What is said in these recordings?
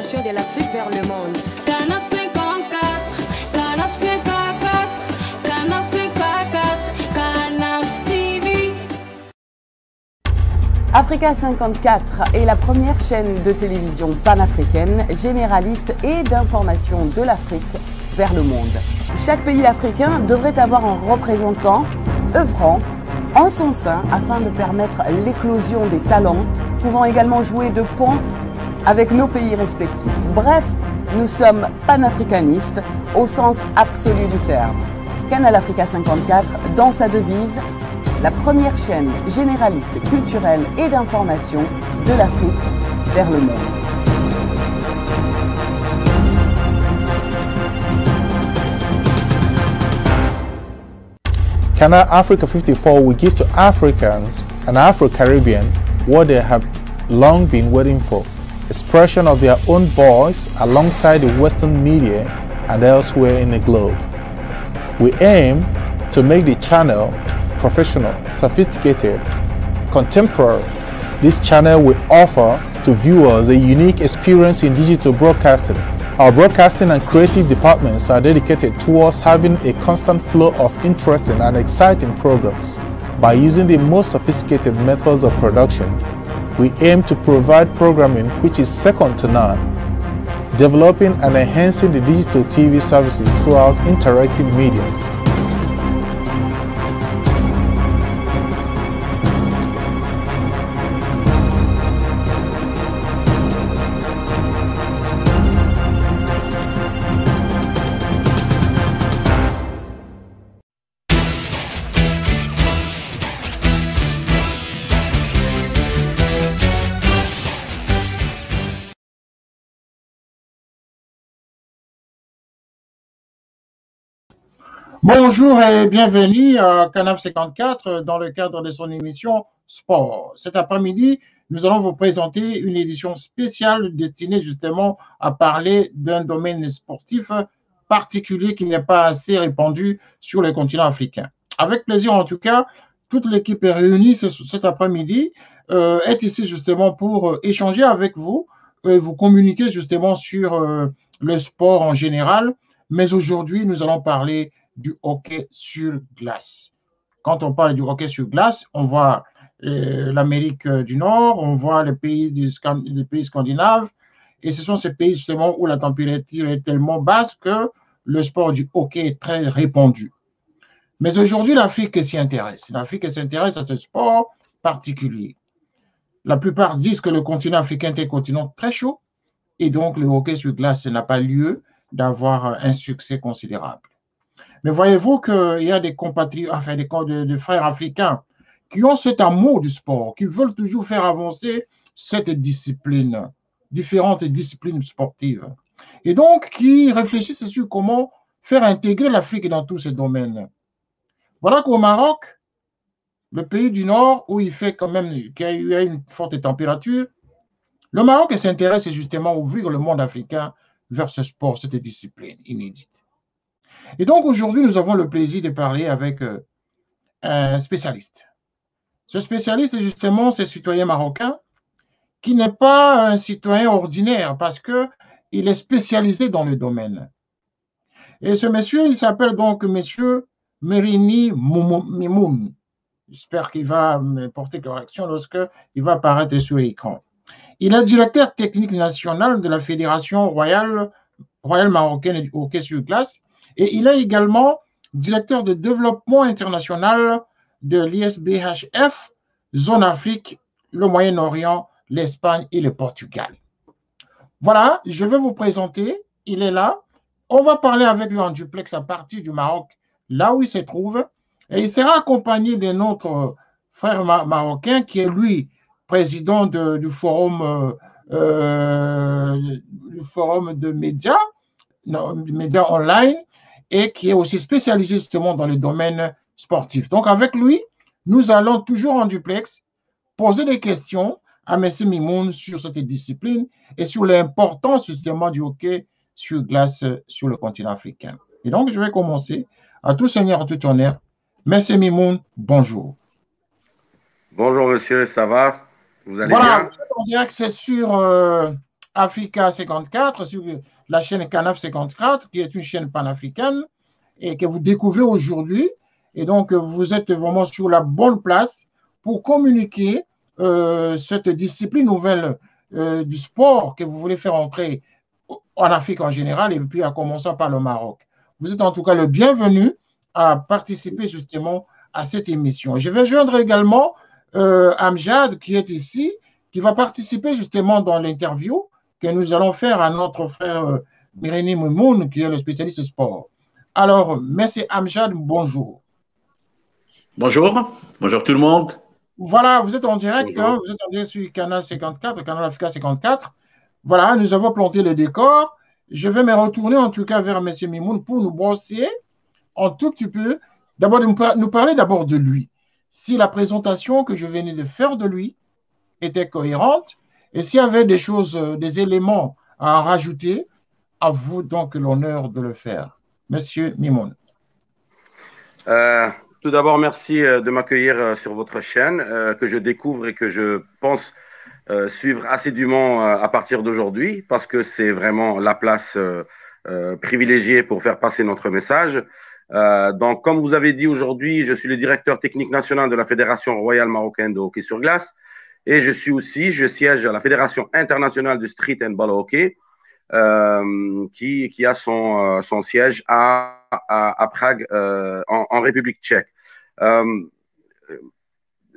l'éducation de l'Afrique vers le monde. Canap 54, Canap 54, Canap 54, Canap TV. Africa 54 est la première chaîne de télévision panafricaine, généraliste et d'information de l'Afrique vers le monde. Chaque pays africain devrait avoir un représentant œuvrant en son sein afin de permettre l'éclosion des talents, pouvant également jouer de pont avec nos pays respectifs. Bref, nous sommes panafricanistes au sens absolu du terme. Canal Africa 54, dans sa devise, la première chaîne généraliste, culturelle et d'information de l'Afrique vers le monde. Canal Africa 54 will give to Africans and Afro-Caribbean what they have long been waiting for, expression of their own voice alongside the Western media and elsewhere in the globe. We aim to make the channel professional, sophisticated, contemporary. This channel will offer to viewers a unique experience in digital broadcasting. Our broadcasting and creative departments are dedicated towards having a constant flow of interesting and exciting programs. By using the most sophisticated methods of production, we aim to provide programming which is second to none, developing and enhancing the digital TV services throughout interactive mediums. Bonjour et bienvenue à Canap 54 dans le cadre de son émission Sport. Cet après-midi, nous allons vous présenter une édition spéciale destinée justement à parler d'un domaine sportif particulier qui n'est pas assez répandu sur le continent africain. Avec plaisir en tout cas, toute l'équipe est réunie cet après-midi, est ici justement pour échanger avec vous et vous communiquer justement sur le sport en général. Mais aujourd'hui, nous allons parler du hockey sur glace. Quand on parle du hockey sur glace, on voit l'Amérique du Nord, on voit les pays scandinaves, et ce sont ces pays justement où la température est tellement basse que le sport du hockey est très répandu. Mais aujourd'hui, l'Afrique s'y intéresse. L'Afrique s'intéresse à ce sport particulier. La plupart disent que le continent africain est un continent très chaud, et donc le hockey sur glace n'a pas lieu d'avoir un succès considérable. Mais voyez-vous qu'il y a des compatriotes, enfin des frères africains qui ont cet amour du sport, qui veulent toujours faire avancer cette discipline, différentes disciplines sportives. Et donc, qui réfléchissent sur comment faire intégrer l'Afrique dans tous ces domaines. Voilà qu'au Maroc, le pays du Nord, où il fait quand même, qu'il y a une forte température, le Maroc s'intéresse justement à ouvrir le monde africain vers ce sport, cette discipline inédite. Et donc aujourd'hui, nous avons le plaisir de parler avec un spécialiste. Ce spécialiste, justement, c'est un citoyen marocain qui n'est pas un citoyen ordinaire parce qu'il est spécialisé dans le domaine. Et ce monsieur, il s'appelle donc monsieur Merini Mimoun. J'espère qu'il va me porter correction lorsqu'il va apparaître sur l'écran. Il est directeur technique national de la Fédération royale marocaine du hockey sur glace. Et il est également directeur de développement international de l'ISBHF, Zone Afrique, le Moyen-Orient, l'Espagne et le Portugal. Voilà, je vais vous présenter, il est là. On va parler avec lui en duplex à partir du Maroc, là où il se trouve. Et il sera accompagné de notre frère marocain qui est lui, président du forum de médias online, et qui est aussi spécialisé justement dans le domaine sportif. Donc, avec lui, nous allons toujours en duplex poser des questions à M. Mimoun sur cette discipline et sur l'importance justement du hockey sur glace sur le continent africain. Et donc, je vais commencer. À tout seigneur, à tout honneur. M. Mimoun, bonjour. Bonjour monsieur, ça va? Vous allez bien? On dirait que c'est sur Africa 54 sur la chaîne Canaf 54, qui est une chaîne panafricaine et que vous découvrez aujourd'hui. Et donc, vous êtes vraiment sur la bonne place pour communiquer cette discipline nouvelle du sport que vous voulez faire entrer en Afrique en général et puis en commençant par le Maroc. Vous êtes en tout cas le bienvenu à participer justement à cette émission. Je vais joindre également Amjad qui est ici, qui va participer justement dans l'interview que nous allons faire à notre frère Mireille Moumoun, qui est le spécialiste sport. Alors, merci Amjad, bonjour. Bonjour, bonjour tout le monde. Voilà, vous êtes en direct, hein, vous êtes en direct sur Canal 54, Canal Africa 54. Voilà, nous avons planté le décor. Je vais me retourner en tout cas vers M. Mimoun pour nous brosser un tout petit peu. D'abord, nous parler d'abord de lui. Si la présentation que je venais de faire de lui était cohérente et s'il y avait des choses, des éléments à rajouter, à vous donc l'honneur de le faire. Monsieur Mimoun. Tout d'abord, merci de m'accueillir sur votre chaîne que je découvre et que je pense suivre assidûment à partir d'aujourd'hui parce que c'est vraiment la place privilégiée pour faire passer notre message. Donc, comme vous avez dit aujourd'hui, je suis le directeur technique national de la Fédération royale marocaine de hockey sur glace et je siège à la Fédération internationale du street and ball hockey qui a son siège à Prague en République tchèque.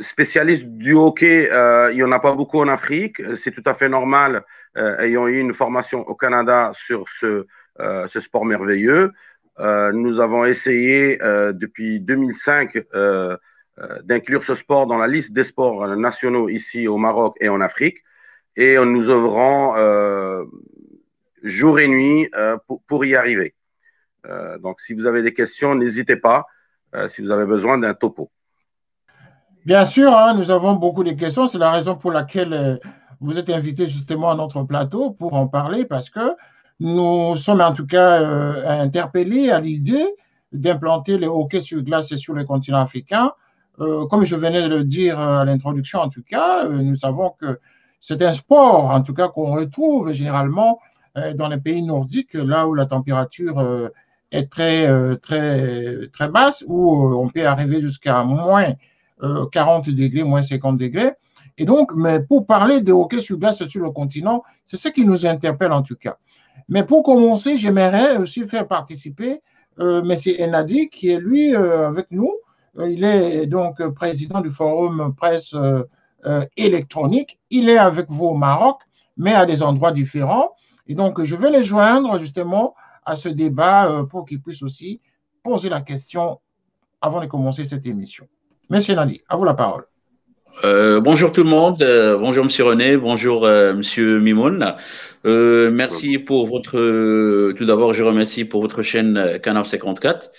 Spécialiste du hockey, il n'y en a pas beaucoup en Afrique. C'est tout à fait normal, ayant eu une formation au Canada sur ce sport merveilleux. Nous avons essayé depuis 2005 d'inclure ce sport dans la liste des sports nationaux ici au Maroc et en Afrique. Et nous œuvrons jour et nuit pour y arriver. Donc, si vous avez des questions, n'hésitez pas si vous avez besoin d'un topo. Bien sûr, hein, nous avons beaucoup de questions. C'est la raison pour laquelle vous êtes invité justement à notre plateau pour en parler parce que nous sommes en tout cas interpellés à l'idée d'implanter le hockey sur glace sur le continent africain. Comme je venais de le dire à l'introduction, en tout cas, nous savons que c'est un sport, en tout cas, qu'on retrouve généralement dans les pays nordiques, là où la température est très basse, où on peut arriver jusqu'à moins 40 degrés, moins 50 degrés. Et donc, mais pour parler de hockey sur glace sur le continent, c'est ce qui nous interpelle en tout cas. Mais pour commencer, j'aimerais aussi faire participer M. Enadi, qui est lui avec nous. Il est donc président du forum presse électronique. Il est avec vous au Maroc, mais à des endroits différents. Et donc, je vais les joindre justement à ce débat pour qu'ils puissent aussi poser la question avant de commencer cette émission. Monsieur Nadi, à vous la parole. Bonjour tout le monde, bonjour Monsieur René, bonjour Monsieur Mimoun. Merci pour votre. Tout d'abord, je remercie pour votre chaîne Canaf 54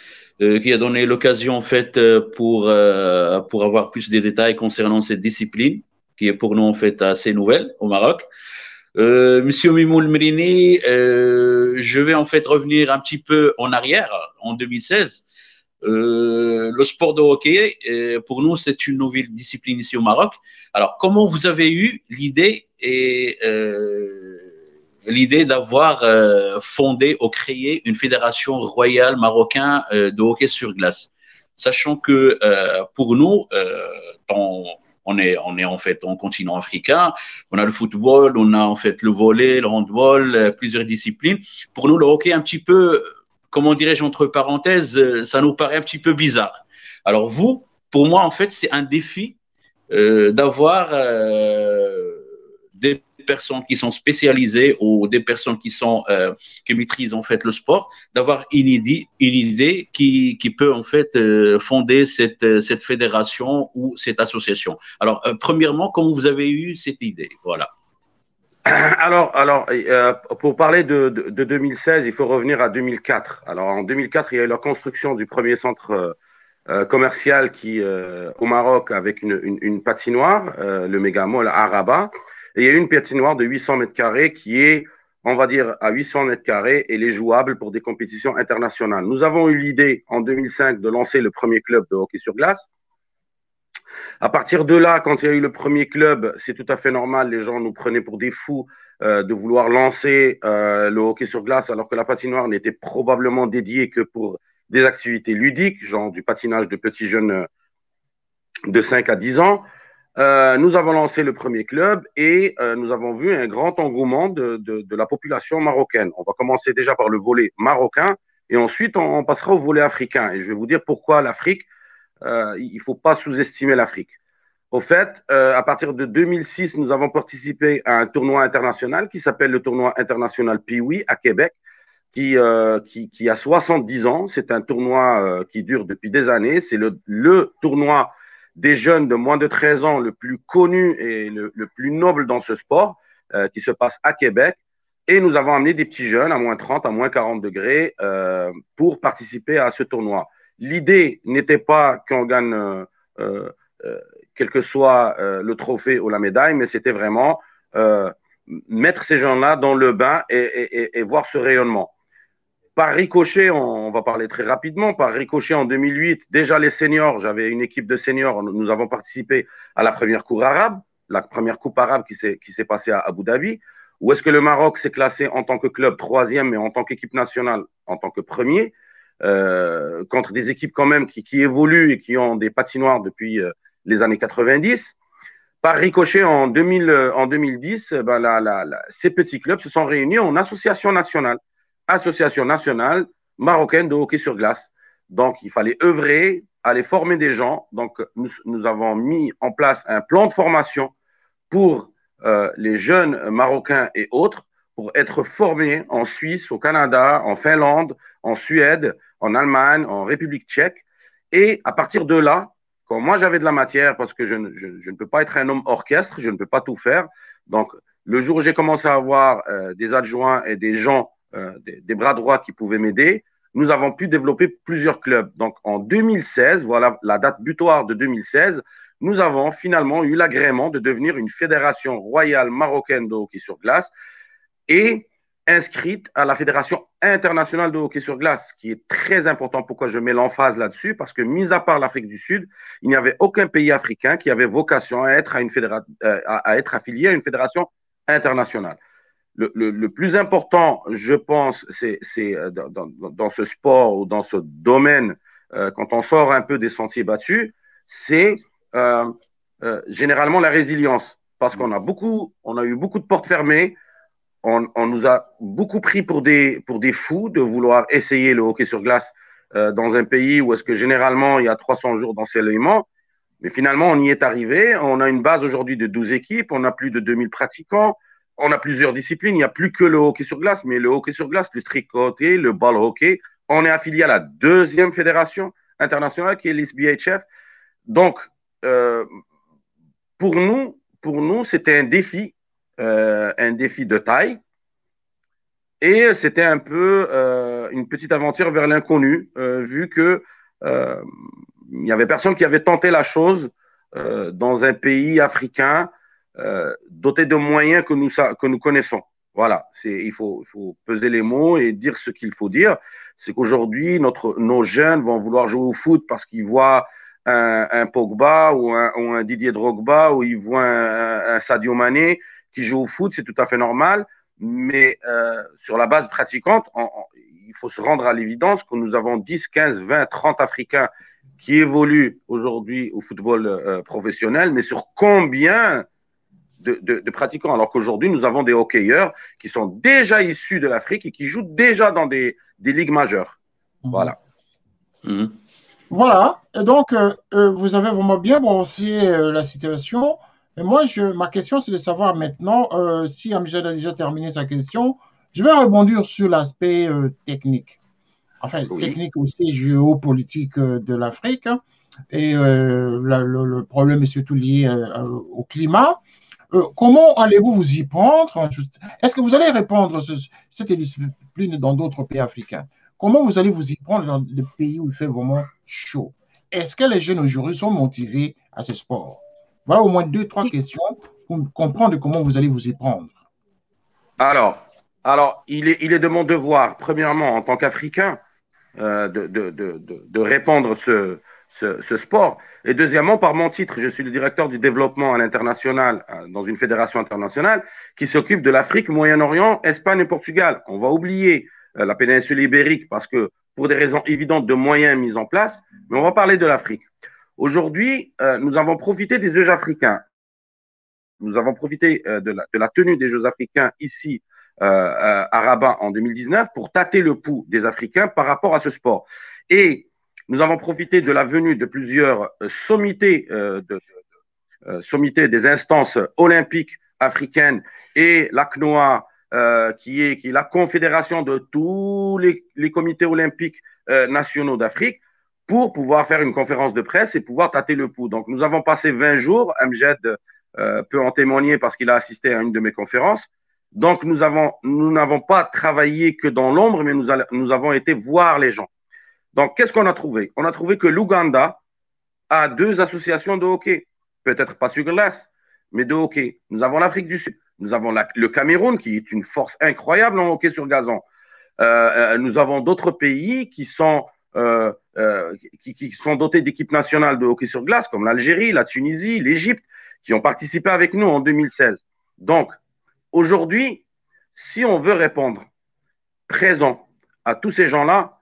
qui a donné l'occasion en fait pour avoir plus de détails concernant cette discipline qui est pour nous en fait assez nouvelle au Maroc. Monsieur Mimoun Mrini, je vais en fait revenir un petit peu en arrière en 2016. Le sport de hockey, pour nous, c'est une nouvelle discipline ici au Maroc. Alors, comment vous avez eu l'idée d'avoir fondé ou créé une fédération royale marocaine de hockey sur glace, sachant que pour nous, on est en fait en continent africain, on a le football, on a en fait le volley, le handball, plusieurs disciplines. Pour nous, le hockey un petit peu, comment dirais-je, entre parenthèses, ça nous paraît un petit peu bizarre. Alors vous, pour moi, en fait, c'est un défi d'avoir des personnes qui sont spécialisées ou des personnes qui maîtrisent en fait le sport, d'avoir une idée qui peut en fait fonder cette fédération ou cette association. Alors, premièrement, comment vous avez eu cette idée? Voilà. Alors, pour parler de 2016, il faut revenir à 2004. Alors, en 2004, il y a eu la construction du premier centre commercial au Maroc avec une patinoire, le Méga Mall à Rabat. Et il y a eu une patinoire de 800 mètres carrés qui est, on va dire, à 800 mètres carrés et elle est jouable pour des compétitions internationales. Nous avons eu l'idée en 2005 de lancer le premier club de hockey sur glace. À partir de là, quand il y a eu le premier club, c'est tout à fait normal, les gens nous prenaient pour des fous de vouloir lancer le hockey sur glace alors que la patinoire n'était probablement dédiée que pour des activités ludiques, genre du patinage de petits jeunes de 5 à 10 ans. Nous avons lancé le premier club et nous avons vu un grand engouement de la population marocaine. On va commencer déjà par le volet marocain et ensuite on passera au volet africain. Et je vais vous dire pourquoi l'Afrique, il ne faut pas sous-estimer l'Afrique. Au fait, à partir de 2006, nous avons participé à un tournoi international qui s'appelle le tournoi international Pee-Wee à Québec, qui a 70 ans. C'est un tournoi qui dure depuis des années. C'est le tournoi des jeunes de moins de 13 ans le plus connu et le plus noble dans ce sport qui se passe à Québec. Et nous avons amené des petits jeunes à moins 30, à moins 40 degrés pour participer à ce tournoi. L'idée n'était pas qu'on gagne quel que soit le trophée ou la médaille, mais c'était vraiment mettre ces gens-là dans le bain et voir ce rayonnement. Par ricochet, on va parler très rapidement, par ricochet en 2008, déjà les seniors, j'avais une équipe de seniors, nous avons participé à la première coupe arabe, qui s'est passée à Abu Dhabi, où est-ce que le Maroc s'est classé en tant que club troisième, mais en tant qu'équipe nationale, en tant que premier, contre des équipes quand même qui évoluent et qui ont des patinoires depuis les années 90. Par ricochet, en 2010, ces petits clubs se sont réunis en association nationale marocaine de hockey sur glace. Donc, il fallait œuvrer, aller former des gens. Donc, nous avons mis en place un plan de formation pour les jeunes marocains et autres pour être formés en Suisse, au Canada, en Finlande, en Suède, en Allemagne, en République tchèque. Et à partir de là, quand moi j'avais de la matière, parce que je ne peux pas être un homme orchestre, je ne peux pas tout faire. Donc, le jour où j'ai commencé à avoir des adjoints et des gens, des bras droits qui pouvaient m'aider, nous avons pu développer plusieurs clubs. Donc, en 2016, voilà la date butoir de 2016, nous avons finalement eu l'agrément de devenir une fédération royale marocaine de hockey sur glace et inscrite à la Fédération internationale de hockey sur glace, ce qui est très important. Pourquoi je mets l'emphase là-dessus? Parce que, mis à part l'Afrique du Sud, il n'y avait aucun pays africain qui avait vocation à être affilié à une fédération internationale. Le plus important, je pense, c'est dans ce sport ou dans ce domaine, quand on sort un peu des sentiers battus, c'est généralement la résilience. Parce qu'on a eu beaucoup de portes fermées. On nous a beaucoup pris pour des fous de vouloir essayer le hockey sur glace dans un pays où est-ce que généralement il y a 300 jours d'ensoleillement. Mais finalement, on y est arrivé. On a une base aujourd'hui de 12 équipes. On a plus de 2000 pratiquants. On a plusieurs disciplines. Il n'y a plus que le hockey sur glace, mais le hockey sur glace, le street hockey, le ball hockey. On est affilié à la deuxième fédération internationale qui est l'ISBHF. Donc, pour nous, c'était un défi de taille. Et c'était un peu une petite aventure vers l'inconnu, vu que il n'y avait personne qui avait tenté la chose dans un pays africain doté de moyens que nous connaissons. Voilà, il faut peser les mots et dire ce qu'il faut dire. C'est qu'aujourd'hui, nos jeunes vont vouloir jouer au foot parce qu'ils voient un Pogba ou un Didier Drogba ou ils voient un Sadio Mané qui joue au foot, c'est tout à fait normal. Mais sur la base pratiquante, il faut se rendre à l'évidence que nous avons 10, 15, 20, 30 Africains qui évoluent aujourd'hui au football professionnel, mais sur combien de pratiquants? Alors qu'aujourd'hui, nous avons des hockeyeurs qui sont déjà issus de l'Afrique et qui jouent déjà dans des ligues majeures. Voilà. Voilà. Et donc, vous avez vraiment bien brossé la situation. Et moi, ma question, c'est de savoir maintenant, si Amjad a déjà terminé sa question, je vais rebondir sur l'aspect technique. Enfin, oui. Technique aussi géopolitique de l'Afrique. Et le problème est surtout lié au climat. Comment allez-vous vous y prendre? Est-ce que vous allez répandre cette discipline dans d'autres pays africains? Comment vous allez vous y prendre dans des pays où il fait vraiment chaud? Est-ce que les jeunes aujourd'hui sont motivés à ce sport? Voilà au moins 2-3 questions pour comprendre comment vous allez vous y prendre. Alors il est de mon devoir, premièrement, en tant qu'Africain, de répandre ce sport. Et deuxièmement, par mon titre, je suis le directeur du développement à l'international dans une fédération internationale qui s'occupe de l'Afrique, Moyen-Orient, Espagne et Portugal. On va oublier la péninsule ibérique parce que pour des raisons évidentes de moyens mis en place, mais on va parler de l'Afrique. Aujourd'hui, nous avons profité des Jeux africains. Nous avons profité de la tenue des Jeux africains ici à Rabat en 2019 pour tâter le pouls des Africains par rapport à ce sport. Et nous avons profité de la venue de plusieurs sommités, sommités des instances olympiques africaines et l'ACNOA, qui est la confédération de tous les comités olympiques nationaux d'Afrique, pour pouvoir faire une conférence de presse et pouvoir tâter le pouls. Donc, nous avons passé 20 jours. Amjad peut en témoigner parce qu'il a assisté à une de mes conférences. Donc, nous n'avons pas travaillé que dans l'ombre, mais nous avons été voir les gens. Donc, qu'est-ce qu'on a trouvé? On a trouvé que l'Ouganda a 2 associations de hockey, peut-être pas sur glace, mais de hockey. Nous avons l'Afrique du Sud, nous avons le Cameroun, qui est une force incroyable en hockey sur gazon. Nous avons d'autres pays qui sont dotés d'équipes nationales de hockey sur glace, comme l'Algérie, la Tunisie, l'Égypte, qui ont participé avec nous en 2016. Donc, aujourd'hui, si on veut répondre présent à tous ces gens-là,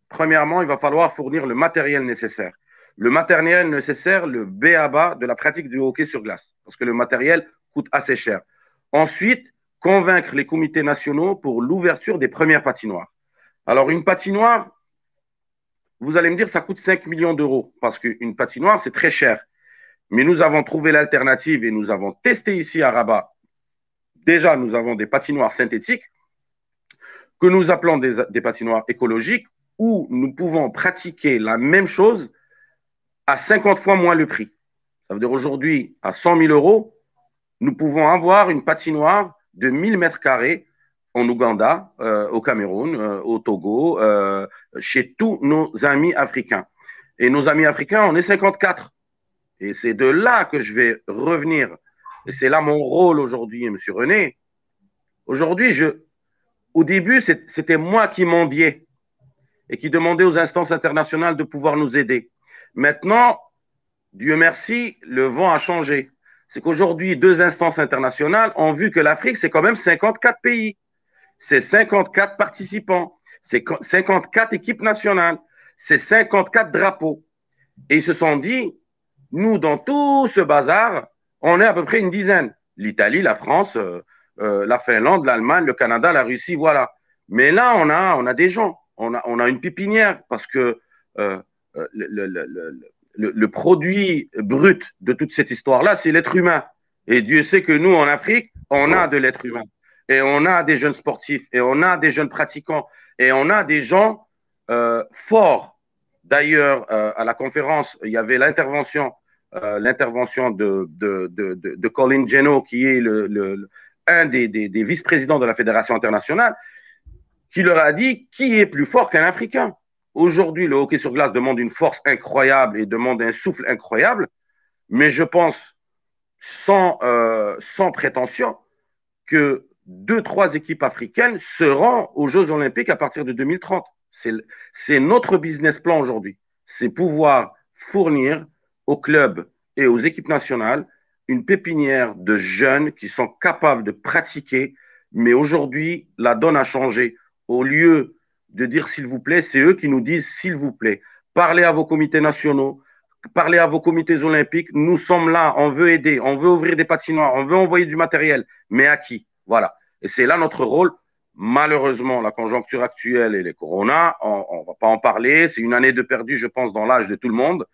premièrement, il va falloir fournir le matériel nécessaire. Le matériel nécessaire, le b.a.-ba de la pratique du hockey sur glace, parce que le matériel coûte assez cher. Ensuite, convaincre les comités nationaux pour l'ouverture des premières patinoires. Alors, une patinoire, vous allez me dire, ça coûte 5 millions d'euros, parce qu'une patinoire, c'est très cher. Mais nous avons trouvé l'alternative et nous avons testé ici à Rabat. Déjà, nous avons des patinoires synthétiques que nous appelons des patinoires écologiques, où nous pouvons pratiquer la même chose à 50 fois moins le prix. Ça veut dire aujourd'hui, à 100 000 euros, nous pouvons avoir une patinoire de 1000 mètres carrés en Ouganda, au Cameroun, au Togo, chez tous nos amis africains. Et nos amis africains, on est 54. Et c'est de là que je vais revenir. Et c'est là mon rôle aujourd'hui, M. René. Aujourd'hui, au début, c'était moi qui mendiais et qui demandait aux instances internationales de pouvoir nous aider. Maintenant, Dieu merci, le vent a changé. C'est qu'aujourd'hui, 2 instances internationales ont vu que l'Afrique, c'est quand même 54 pays. C'est 54 participants. C'est 54 équipes nationales. C'est 54 drapeaux. Et ils se sont dit, nous, dans tout ce bazar, on est à peu près une dizaine. L'Italie, la France, la Finlande, l'Allemagne, le Canada, la Russie, voilà. Mais là, on a des gens. On a une pépinière parce que le produit brut de toute cette histoire-là, c'est l'être humain. Et Dieu sait que nous, en Afrique, on a de l'être humain. Et on a des jeunes sportifs, et on a des jeunes pratiquants, et on a des gens forts. D'ailleurs, à la conférence, il y avait l'intervention de Colin Geno, qui est un des vice-présidents de la Fédération internationale, qui leur a dit qui est plus fort qu'un Africain. Aujourd'hui, le hockey sur glace demande une force incroyable et demande un souffle incroyable, mais je pense, sans prétention, que 2-3 équipes africaines seront aux Jeux Olympiques à partir de 2030. C'est notre business plan aujourd'hui. C'est pouvoir fournir aux clubs et aux équipes nationales une pépinière de jeunes qui sont capables de pratiquer. Mais aujourd'hui, la donne a changé. Au lieu de dire s'il vous plaît, c'est eux qui nous disent s'il vous plaît. Parlez à vos comités nationaux, parlez à vos comités olympiques. Nous sommes là, on veut aider, on veut ouvrir des patinoires, on veut envoyer du matériel. Mais à qui? Voilà. Et c'est là notre rôle. Malheureusement, la conjoncture actuelle et les coronas, on ne va pas en parler. C'est une année de perdu, je pense, dans l'âge de tout le monde.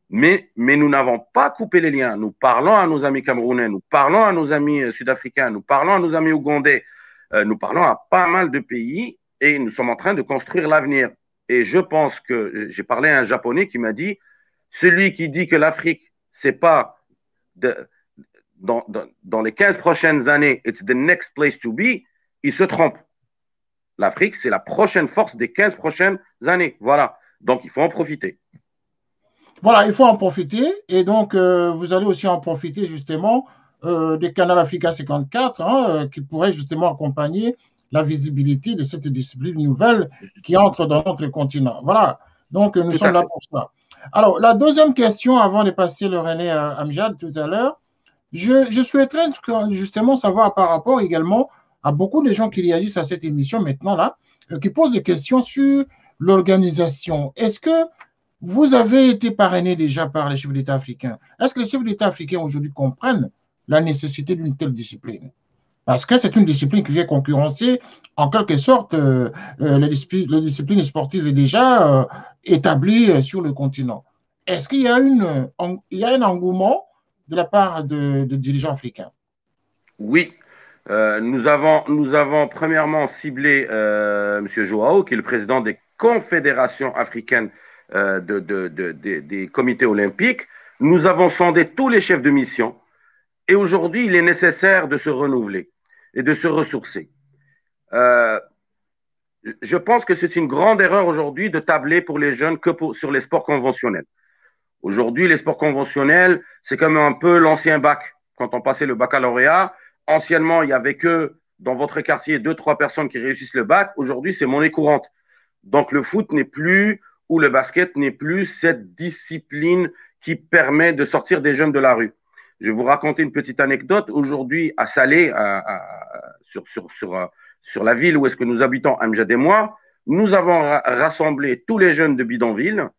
Mais nous n'avons pas coupé les liens. Nous parlons à nos amis camerounais, nous parlons à nos amis sud-africains, nous parlons à nos amis ougandais, nous parlons à pas mal de pays et nous sommes en train de construire l'avenir. Et je pense que j'ai parlé à un Japonais qui m'a dit, celui qui dit que l'Afrique, c'est pas dans les 15 prochaines années, it's the next place to be, il se trompe. L'Afrique, c'est la prochaine force des 15 prochaines années. Voilà. Donc, il faut en profiter. Voilà, il faut en profiter. Et donc, vous allez aussi en profiter justement des Canal Africa 54 qui pourraient justement accompagner la visibilité de cette discipline nouvelle qui entre dans notre continent. Voilà. Donc, nous sommes là pour ça. Alors, la deuxième question, avant de passer le relais à Amjad tout à l'heure, je souhaiterais justement savoir par rapport également à beaucoup de gens qui réagissent à cette émission maintenant là, qui posent des questions sur l'organisation. Est-ce que vous avez été parrainé déjà par les chefs d'État africains? Est-ce que les chefs d'État africains aujourd'hui comprennent la nécessité d'une telle discipline? Parce que c'est une discipline qui vient concurrencer en quelque sorte les disciplines sportives déjà établies sur le continent. Est-ce qu'il y a un engouement de la part de dirigeants africains? Oui, nous avons premièrement ciblé M. Joao, qui est le président des confédérations africaines des comités olympiques. Nous avons sondé tous les chefs de mission et aujourd'hui, il est nécessaire de se renouveler et de se ressourcer. Je pense que c'est une grande erreur aujourd'hui de tabler pour les jeunes sur les sports conventionnels. Aujourd'hui, les sports conventionnels, c'est comme un peu l'ancien bac. Quand on passait le baccalauréat, anciennement, il n'y avait que dans votre quartier 2-3 personnes qui réussissent le bac. Aujourd'hui, c'est monnaie courante. Donc, le foot n'est plus, ou le basket n'est plus cette discipline qui permet de sortir des jeunes de la rue. Je vais vous raconter une petite anecdote. Aujourd'hui, à Salé, sur la ville où est-ce que nous habitons, Amjad et moi, nous avons rassemblé tous les jeunes de bidonville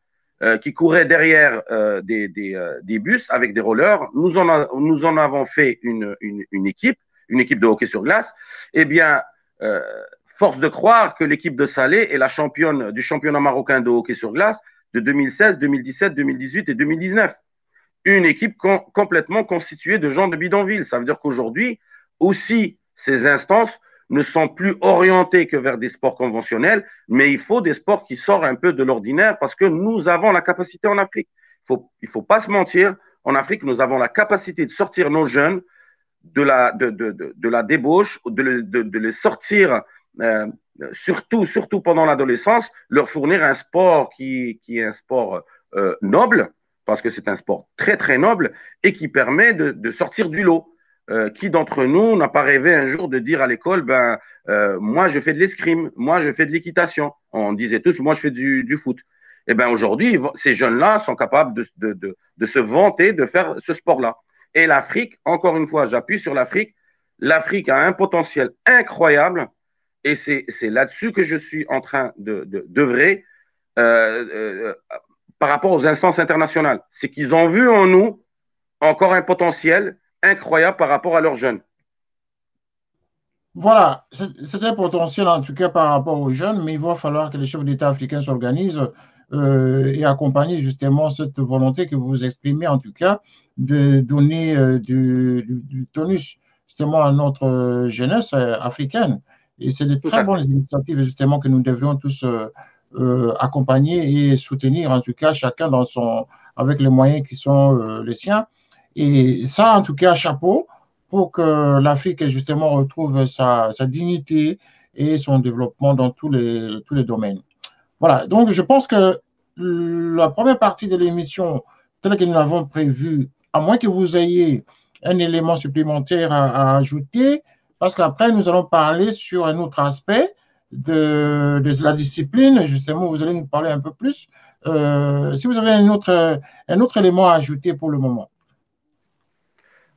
qui couraient derrière des bus avec des rollers. Nous en avons fait une équipe de hockey sur glace. Eh bien, force de croire que l'équipe de Salé est la championne du championnat marocain de hockey sur glace de 2016, 2017, 2018 et 2019. Une équipe complètement constituée de gens de bidonville. Ça veut dire qu'aujourd'hui, aussi, ces instances ne sont plus orientées que vers des sports conventionnels, mais il faut des sports qui sortent un peu de l'ordinaire parce que nous avons la capacité en Afrique. Il ne faut pas se mentir, en Afrique, nous avons la capacité de sortir nos jeunes de la débauche, de les sortir, surtout pendant l'adolescence, leur fournir un sport qui est un sport noble, parce que c'est un sport très, très noble et qui permet de sortir du lot. Qui d'entre nous n'a pas rêvé un jour de dire à l'école, moi je fais de l'escrime, moi je fais de l'équitation. On disait tous, moi je fais du foot. Et bien aujourd'hui, ces jeunes-là sont capables de se vanter de faire ce sport-là. Et l'Afrique, encore une fois, j'appuie sur l'Afrique, l'Afrique a un potentiel incroyable et c'est là-dessus que je suis en train d'œuvrer par rapport aux instances internationales. C'est qu'ils ont vu en nous encore un potentiel incroyable par rapport à leurs jeunes. Voilà, c'est un potentiel en tout cas par rapport aux jeunes, mais il va falloir que les chefs d'État africains s'organisent et accompagner justement cette volonté que vous exprimez en tout cas de donner du tonus justement à notre jeunesse africaine. Et c'est de très bonnes initiatives justement que nous devrions tous accompagner et soutenir en tout cas chacun avec les moyens qui sont les siens. Et ça, en tout cas, chapeau pour que l'Afrique, justement, retrouve sa dignité et son développement dans tous les domaines. Voilà, donc je pense que la première partie de l'émission, telle que nous l'avons prévue, à moins que vous ayez un élément supplémentaire à ajouter, parce qu'après, nous allons parler sur un autre aspect de la discipline. Justement, vous allez nous parler un peu plus. Si vous avez un autre élément à ajouter pour le moment.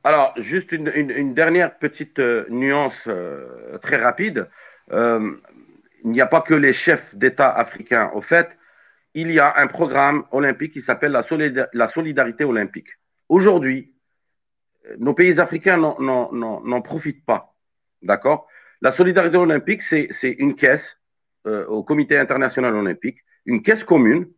Alors, juste une dernière petite nuance très rapide. Il n'y a pas que les chefs d'État africains. Au fait, il y a un programme olympique qui s'appelle la solidarité olympique. Aujourd'hui, nos pays africains n'en profitent pas. D'accord? La solidarité olympique, c'est une caisse au Comité international olympique, une caisse commune,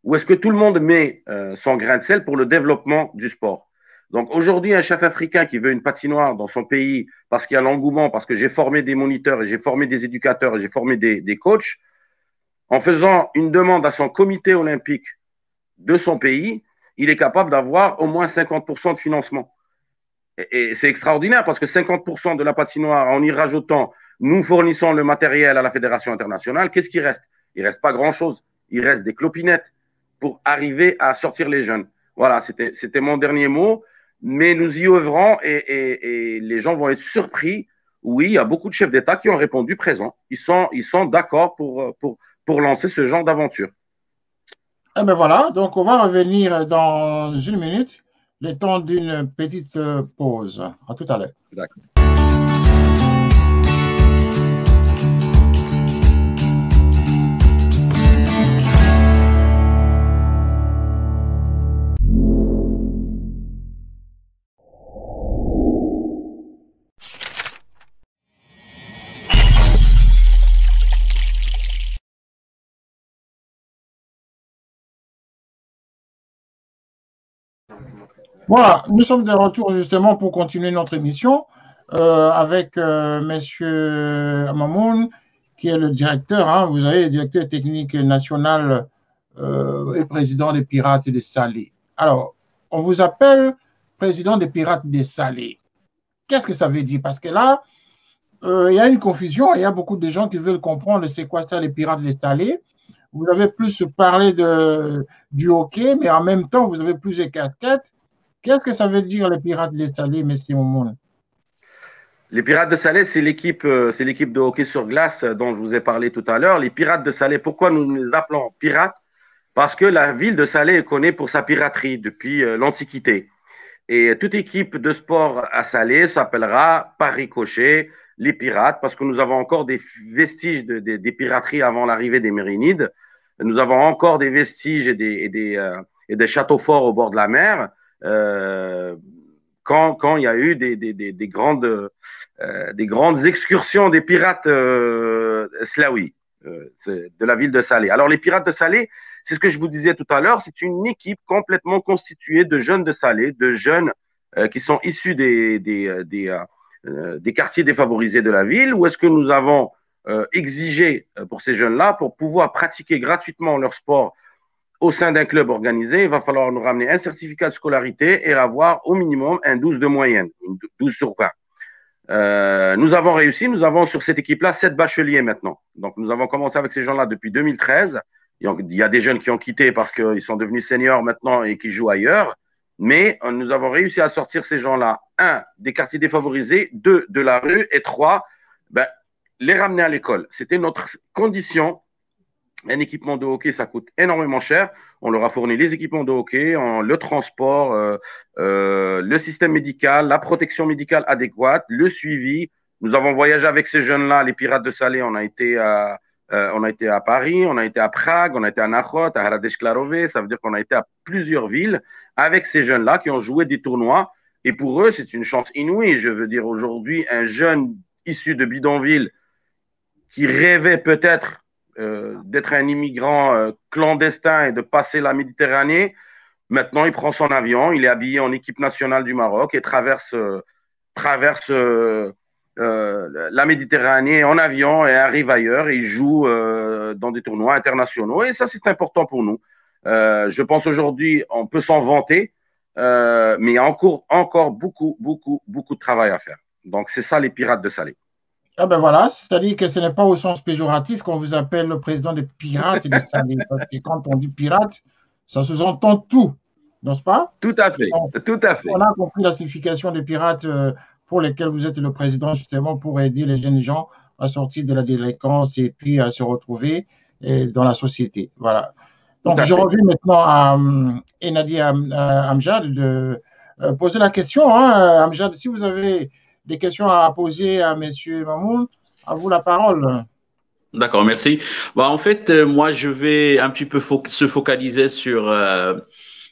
où est-ce que tout le monde met son grain de sel pour le développement du sport. Donc aujourd'hui, un chef africain qui veut une patinoire dans son pays parce qu'il y a l'engouement, parce que j'ai formé des moniteurs et j'ai formé des éducateurs et j'ai formé des coachs, en faisant une demande à son comité olympique de son pays, il est capable d'avoir au moins 50% de financement. Et c'est extraordinaire parce que 50% de la patinoire, en y rajoutant, nous fournissons le matériel à la Fédération internationale, qu'est-ce qui reste? Il ne reste pas grand-chose. Il reste des clopinettes pour arriver à sortir les jeunes. Voilà, c'était mon dernier mot. Mais nous y œuvrons et les gens vont être surpris. Oui, il y a beaucoup de chefs d'État qui ont répondu présent. Ils sont d'accord pour lancer ce genre d'aventure. Eh bien voilà, donc on va revenir dans une minute, le temps d'une petite pause. À tout à l'heure. D'accord. Voilà, nous sommes de retour justement pour continuer notre émission avec Monsieur Mamoun, qui est le directeur, hein, vous savez, le directeur technique national et président des Pirates des Salés. Alors, on vous appelle président des Pirates des Salés. Qu'est-ce que ça veut dire? Parce que là, il y a une confusion, il y a beaucoup de gens qui veulent comprendre c'est quoi ça, les Pirates des Salés. Vous avez plus parlé du hockey, mais en même temps, vous avez plusieurs casquettes. Qu'est-ce que ça veut dire les Pirates des Salés, messieurs Momoun? Les Pirates de Salé, c'est l'équipe de hockey sur glace dont je vous ai parlé tout à l'heure. Les Pirates de Salé, pourquoi nous les appelons pirates? Parce que la ville de Salé est connue pour sa piraterie depuis l'Antiquité. Et toute équipe de sport à Salé s'appellera par ricochet les Pirates, parce que nous avons encore des vestiges des pirateries avant l'arrivée des Mérinides. Nous avons encore des vestiges et des châteaux forts au bord de la mer. Quand il y a eu des grandes excursions des pirates slaouis de la ville de Salé. Alors, les pirates de Salé, c'est ce que je vous disais tout à l'heure, c'est une équipe complètement constituée de jeunes de Salé, de jeunes qui sont issus des quartiers défavorisés de la ville, où est-ce que nous avons exigé pour ces jeunes-là, pour pouvoir pratiquer gratuitement leur sport au sein d'un club organisé, il va falloir nous ramener un certificat de scolarité et avoir au minimum un 12 de moyenne, 12 sur 20. Nous avons réussi, nous avons sur cette équipe-là 7 bacheliers maintenant. Donc nous avons commencé avec ces gens-là depuis 2013. Il y a des jeunes qui ont quitté parce qu'ils sont devenus seniors maintenant et qui jouent ailleurs. Mais nous avons réussi à sortir ces gens-là, 1, des quartiers défavorisés, 2, de la rue, et 3, les ramener à l'école. C'était notre condition. Un équipement de hockey, ça coûte énormément cher. On leur a fourni les équipements de hockey, le transport, le système médical, la protection médicale adéquate, le suivi. Nous avons voyagé avec ces jeunes-là, les Pirates de Salé. On a été à Paris, on a été à Prague, on a été à Náchod, à Hradec-Králové. Ça veut dire qu'on a été à plusieurs villes avec ces jeunes-là qui ont joué des tournois. Et pour eux, c'est une chance inouïe. Je veux dire, aujourd'hui, un jeune issu de bidonville qui rêvait peut-être d'être un immigrant clandestin et de passer la Méditerranée. Maintenant, il prend son avion, il est habillé en équipe nationale du Maroc et traverse la Méditerranée en avion et arrive ailleurs et il joue dans des tournois internationaux. Et ça, c'est important pour nous. Je pense aujourd'hui, on peut s'en vanter, mais il y a encore beaucoup de travail à faire. Donc, c'est ça les Pirates de Salé. Ah ben voilà, c'est-à-dire que ce n'est pas au sens péjoratif qu'on vous appelle le président des Pirates des Salés. Parce que quand on dit pirate, ça sous-entend tout, n'est-ce pas? Tout à fait, tout à fait. On a compris la signification des pirates pour lesquels vous êtes le président, justement, pour aider les jeunes gens à sortir de la délinquance et puis à se retrouver dans la société. Voilà. Donc, je reviens maintenant à Enadi Amjad de poser la question. Hein, Amjad, si vous avez des questions à poser à M. Mamoun, à vous la parole. D'accord, merci. En fait, moi, je vais un petit peu se focaliser sur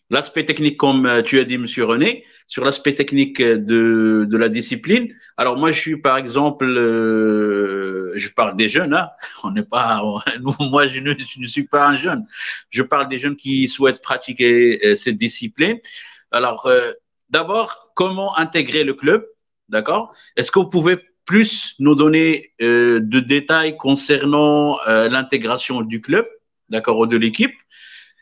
l'aspect technique, comme tu as dit, M. René, sur l'aspect technique de la discipline. Alors, moi, je suis, par exemple, je parle des jeunes, hein. Moi, je ne suis pas un jeune. Je parle des jeunes qui souhaitent pratiquer cette discipline. Alors, d'abord, comment intégrer le club? D'accord? Est-ce que vous pouvez plus nous donner de détails concernant l'intégration du club, d'accord, ou de l'équipe,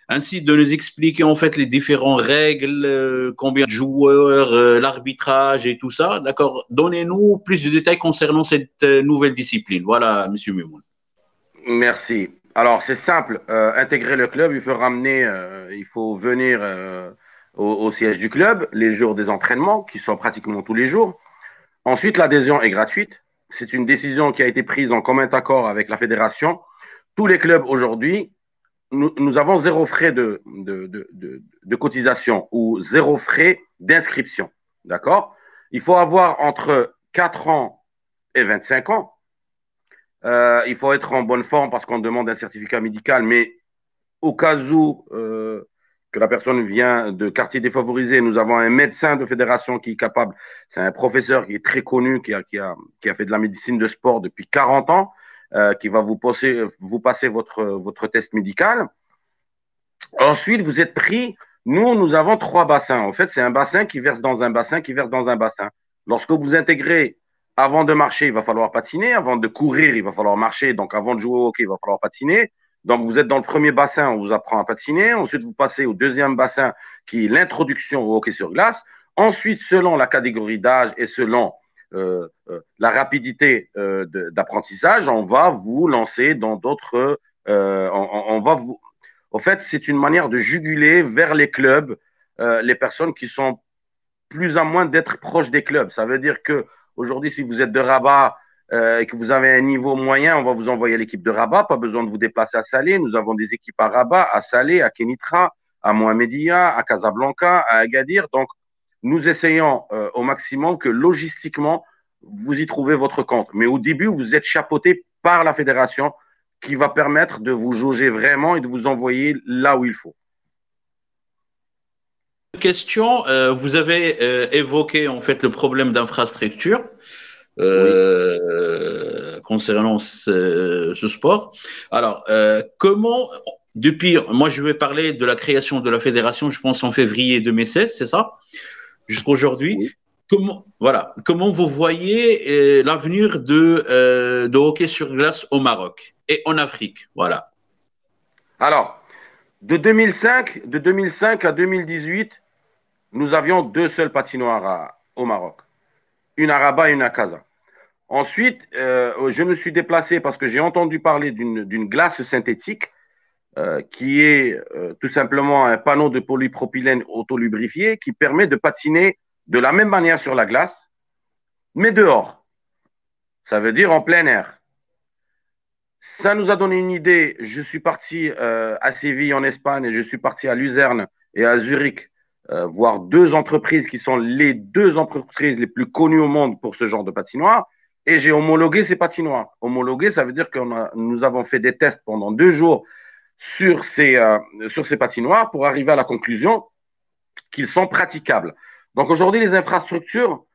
ainsi de nous expliquer en fait les différentes règles, combien de joueurs, l'arbitrage et tout ça, d'accord? Donnez-nous plus de détails concernant cette nouvelle discipline. Voilà, Monsieur Mimoun. Merci. Alors, c'est simple. Intégrer le club, il faut venir au siège du club les jours des entraînements, qui sont pratiquement tous les jours. Ensuite, l'adhésion est gratuite. C'est une décision qui a été prise en commun accord avec la fédération. Tous les clubs aujourd'hui nous avons zéro frais de cotisation ou zéro frais d'inscription. D'accord? Il faut avoir entre 4 ans et 25 ans. Il faut être en bonne forme parce qu'on demande un certificat médical, mais au cas où que la personne vient de quartier défavorisé, nous avons un médecin de fédération qui est capable, c'est un professeur qui est très connu, qui a fait de la médecine de sport depuis 40 ans, qui va vous passer votre test médical. Ensuite, vous êtes pris. Nous avons 3 bassins. En fait, c'est un bassin qui verse dans un bassin, qui verse dans un bassin. Lorsque vous intégrez, avant de marcher, il va falloir patiner. Avant de courir, il va falloir marcher. Donc, avant de jouer au hockey, il va falloir patiner. Donc, vous êtes dans le premier bassin, on vous apprend à patiner. Ensuite, vous passez au deuxième bassin, qui est l'introduction au hockey sur glace. Ensuite, selon la catégorie d'âge et selon la rapidité d'apprentissage, on va vous lancer dans d'autres… on va vous… En fait, c'est une manière de juguler vers les clubs les personnes qui sont plus ou moins d'être proches des clubs. Ça veut dire que aujourd'hui, si vous êtes de Rabat et que vous avez un niveau moyen, on va vous envoyer l'équipe de Rabat. Pas besoin de vous déplacer à Salé. Nous avons des équipes à Rabat, à Salé, à Kenitra, à Mohamedia, à Casablanca, à Agadir. Donc, nous essayons au maximum que logistiquement, vous y trouvez votre compte. Mais au début, vous êtes chapeauté par la fédération qui va permettre de vous jauger vraiment et de vous envoyer là où il faut. Question, vous avez évoqué en fait le problème d'infrastructure concernant ce sport. Alors, comment, depuis, moi je vais parler de la création de la fédération, je pense en février 2016, c'est ça, jusqu'à aujourd'hui. Oui. Comment vous voyez l'avenir de hockey sur glace au Maroc et en Afrique, voilà. Alors, de 2005 à 2018, nous avions 2 seules patinoires au Maroc, une à Rabat et une à Casa. Ensuite, je me suis déplacé parce que j'ai entendu parler d'une glace synthétique qui est tout simplement un panneau de polypropylène autolubrifié qui permet de patiner de la même manière sur la glace, mais dehors. Ça veut dire en plein air. Ça nous a donné une idée. Je suis parti à Séville en Espagne et je suis parti à Luzerne et à Zurich voir 2 entreprises qui sont les 2 entreprises les plus connues au monde pour ce genre de patinoire et j'ai homologué ces patinoires. Homologué, ça veut dire que nous avons fait des tests pendant 2 jours sur ces patinoires pour arriver à la conclusion qu'ils sont praticables. Donc aujourd'hui, les infrastructures,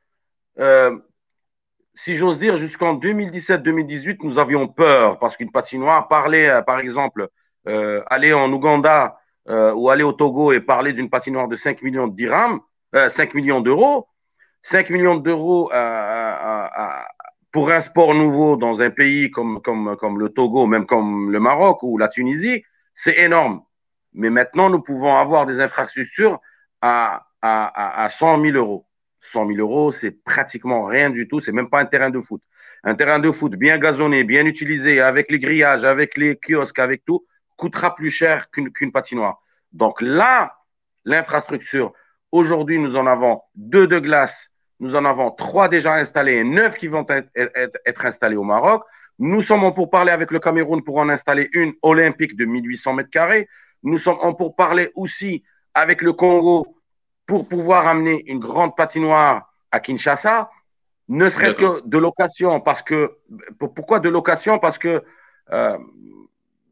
si j'ose dire, jusqu'en 2017-2018, nous avions peur parce qu'une patinoire parlait, par exemple, aller en Ouganda ou aller au Togo et parler d'une patinoire de 5 millions de dirhams, 5 millions d'euros, 5 millions d'euros pour un sport nouveau dans un pays comme le Togo, même comme le Maroc ou la Tunisie, c'est énorme. Mais maintenant, nous pouvons avoir des infrastructures à 100 000 euros. 100 000 euros, c'est pratiquement rien du tout. C'est même pas un terrain de foot. Un terrain de foot bien gazonné, bien utilisé, avec les grillages, avec les kiosques, avec tout, coûtera plus cher qu'une patinoire. Donc là, l'infrastructure, aujourd'hui, nous en avons 2 de glace, nous en avons 3 déjà installés et 9 qui vont être installés au Maroc. Nous sommes en pourparlers avec le Cameroun pour en installer une olympique de 1800 mètres carrés. Nous sommes en pourparlers aussi avec le Congo pour pouvoir amener une grande patinoire à Kinshasa, ne serait-ce que de location. Pourquoi de location? Parce que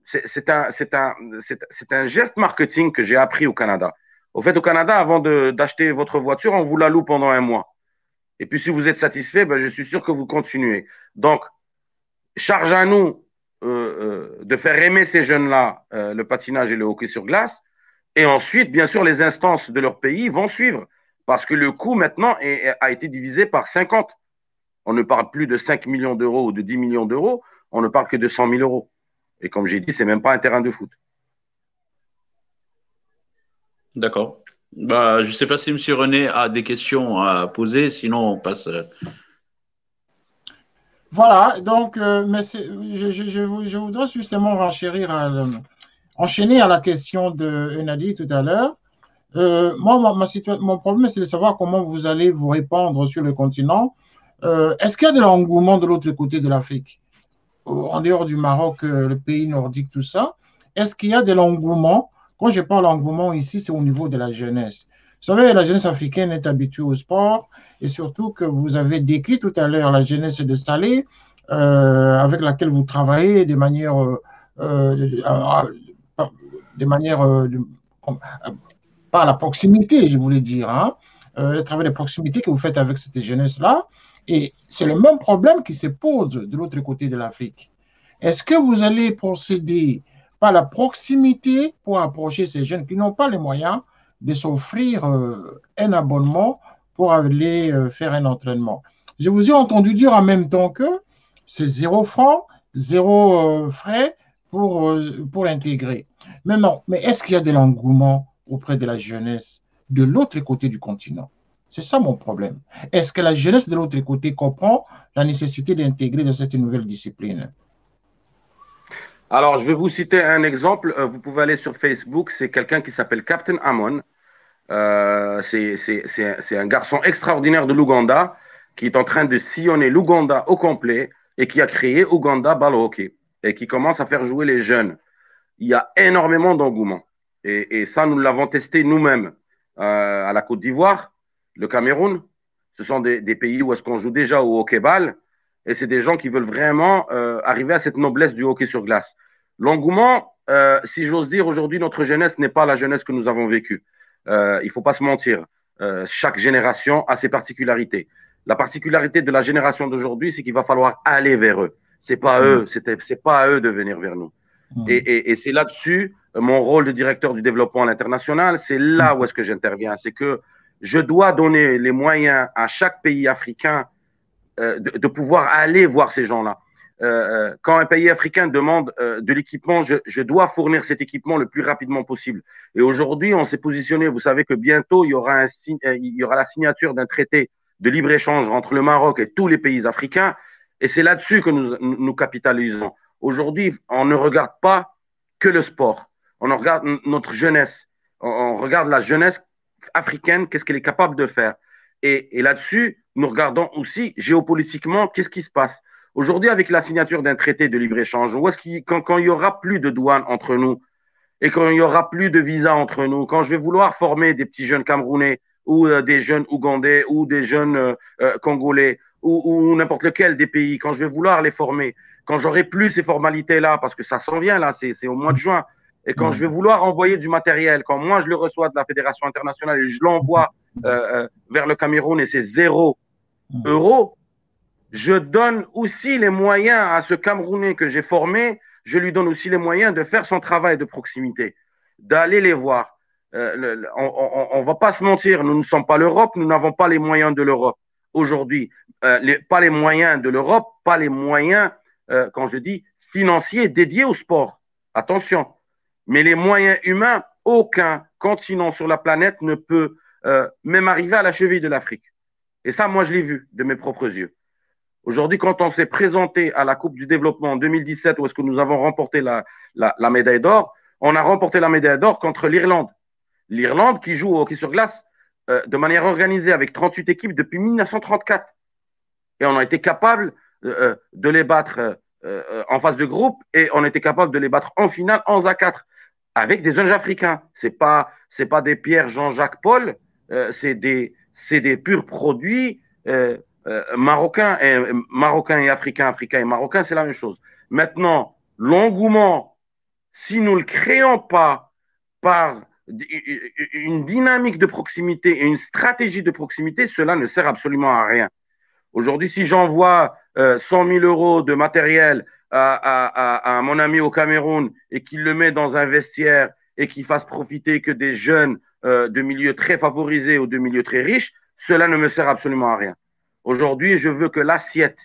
c'est un geste marketing que j'ai appris au Canada. Au fait, au Canada, avant d'acheter votre voiture, on vous la loue pendant 1 mois. Et puis, si vous êtes satisfait, je suis sûr que vous continuez. Donc, charge à nous de faire aimer ces jeunes-là le patinage et le hockey sur glace. Et ensuite, bien sûr, les instances de leur pays vont suivre parce que le coût maintenant a été divisé par 50. On ne parle plus de 5 millions d'euros ou de 10 millions d'euros, on ne parle que de 100 000 euros. Et comme j'ai dit, ce n'est même pas un terrain de foot. D'accord. Je ne sais pas si M. René a des questions à poser, sinon on passe… Voilà, donc mais je voudrais justement renchérir enchaîner à la question de Enadi tout à l'heure. Moi, mon problème, c'est de savoir comment vous allez vous répandre sur le continent. Est-ce qu'il y a de l'engouement de l'autre côté de l'Afrique, en dehors du Maroc, le pays nordique, tout ça? est-ce qu'il y a de l'engouement? Quand je parle d'engouement ici, c'est au niveau de la jeunesse. Vous savez, la jeunesse africaine est habituée au sport et surtout que vous avez décrit tout à l'heure la jeunesse de Salé, avec laquelle vous travaillez de manière, par la proximité, je voulais dire, hein, le travail de proximité que vous faites avec cette jeunesse-là. Et c'est le même problème qui se pose de l'autre côté de l'Afrique. Est-ce que vous allez procéder par la proximité pour approcher ces jeunes qui n'ont pas les moyens de s'offrir un abonnement pour aller faire un entraînement? Je vous ai entendu dire en même temps que c'est 0 francs, 0 frais pour l'intégrer. Mais est-ce qu'il y a de l'engouement auprès de la jeunesse de l'autre côté du continent? C'est ça mon problème. Est-ce que la jeunesse de l'autre côté comprend la nécessité d'intégrer de cette nouvelle discipline? Alors, je vais vous citer un exemple. Vous pouvez aller sur Facebook. C'est quelqu'un qui s'appelle Captain Amon. C'est un garçon extraordinaire de l'Ouganda qui est en train de sillonner l'Ouganda au complet et qui a créé Ouganda Ball Hockey et qui commence à faire jouer les jeunes. Il y a énormément d'engouement. Et ça, nous l'avons testé nous-mêmes à la Côte d'Ivoire, le Cameroun. Ce sont des pays où est-ce qu'on joue déjà au hockey-ball. Et c'est des gens qui veulent vraiment arriver à cette noblesse du hockey sur glace. L'engouement, si j'ose dire, aujourd'hui, notre jeunesse n'est pas la jeunesse que nous avons vécue. Il ne faut pas se mentir. Chaque génération a ses particularités. La particularité de la génération d'aujourd'hui, c'est qu'il va falloir aller vers eux. C'est pas eux, c'est pas à eux de venir vers nous. Et c'est là-dessus, mon rôle de directeur du développement à l'international, c'est là où est-ce que j'interviens. C'est que je dois donner les moyens à chaque pays africain de pouvoir aller voir ces gens-là. Quand un pays africain demande de l'équipement, je dois fournir cet équipement le plus rapidement possible. Et aujourd'hui, on s'est positionné. Vous savez que bientôt, il y aura la signature d'un traité de libre-échange entre le Maroc et tous les pays africains. Et c'est là-dessus que nous capitalisons. Aujourd'hui, on ne regarde pas que le sport. On regarde notre jeunesse. On regarde la jeunesse africaine, qu'est-ce qu'elle est capable de faire. Et là-dessus, nous regardons aussi géopolitiquement qu'est-ce qui se passe. Aujourd'hui, avec la signature d'un traité de libre-échange, quand il n'y aura plus de douane entre nous et quand il n'y aura plus de visa entre nous, quand je vais vouloir former des petits jeunes Camerounais ou des jeunes Ougandais ou des jeunes Congolais ou n'importe lequel des pays, quand je vais vouloir les former, quand j'aurai plus ces formalités-là, parce que ça s'en vient là, c'est au mois de juin, et quand je vais vouloir envoyer du matériel, quand moi je le reçois de la Fédération internationale et je l'envoie vers le Cameroun et c'est 0 €, je donne aussi les moyens à ce Camerounais que j'ai formé, je lui donne aussi les moyens de faire son travail de proximité, d'aller les voir. On ne va pas se mentir, nous ne sommes pas l'Europe, nous n'avons pas les moyens de l'Europe aujourd'hui. Pas les moyens de l'Europe, pas les moyens, quand je dis financiers, dédiés au sport. Attention. Mais les moyens humains, aucun continent sur la planète ne peut même arriver à la cheville de l'Afrique. Et ça, moi, je l'ai vu de mes propres yeux. Aujourd'hui, quand on s'est présenté à la Coupe du Développement en 2017, où est-ce que nous avons remporté la médaille d'or, on a remporté la médaille d'or contre l'Irlande. L'Irlande qui joue au hockey sur glace de manière organisée avec 38 équipes depuis 1934. Et on a été capable de les battre en phase de groupe et on a été capable de les battre en finale 11-4 avec des jeunes africains. C'est pas des Pierre, Jean-Jacques, Paul, c'est des purs produits marocains et africains, africains et marocains, c'est la même chose. Maintenant, l'engouement, si nous ne le créons pas par une dynamique de proximité et une stratégie de proximité, cela ne sert absolument à rien. Aujourd'hui, si j'envoie 100 000 € de matériel à mon ami au Cameroun et qu'il le met dans un vestiaire et qu'il fasse profiter que des jeunes de milieux très favorisés ou de milieux très riches, cela ne me sert absolument à rien. Aujourd'hui, je veux que l'assiette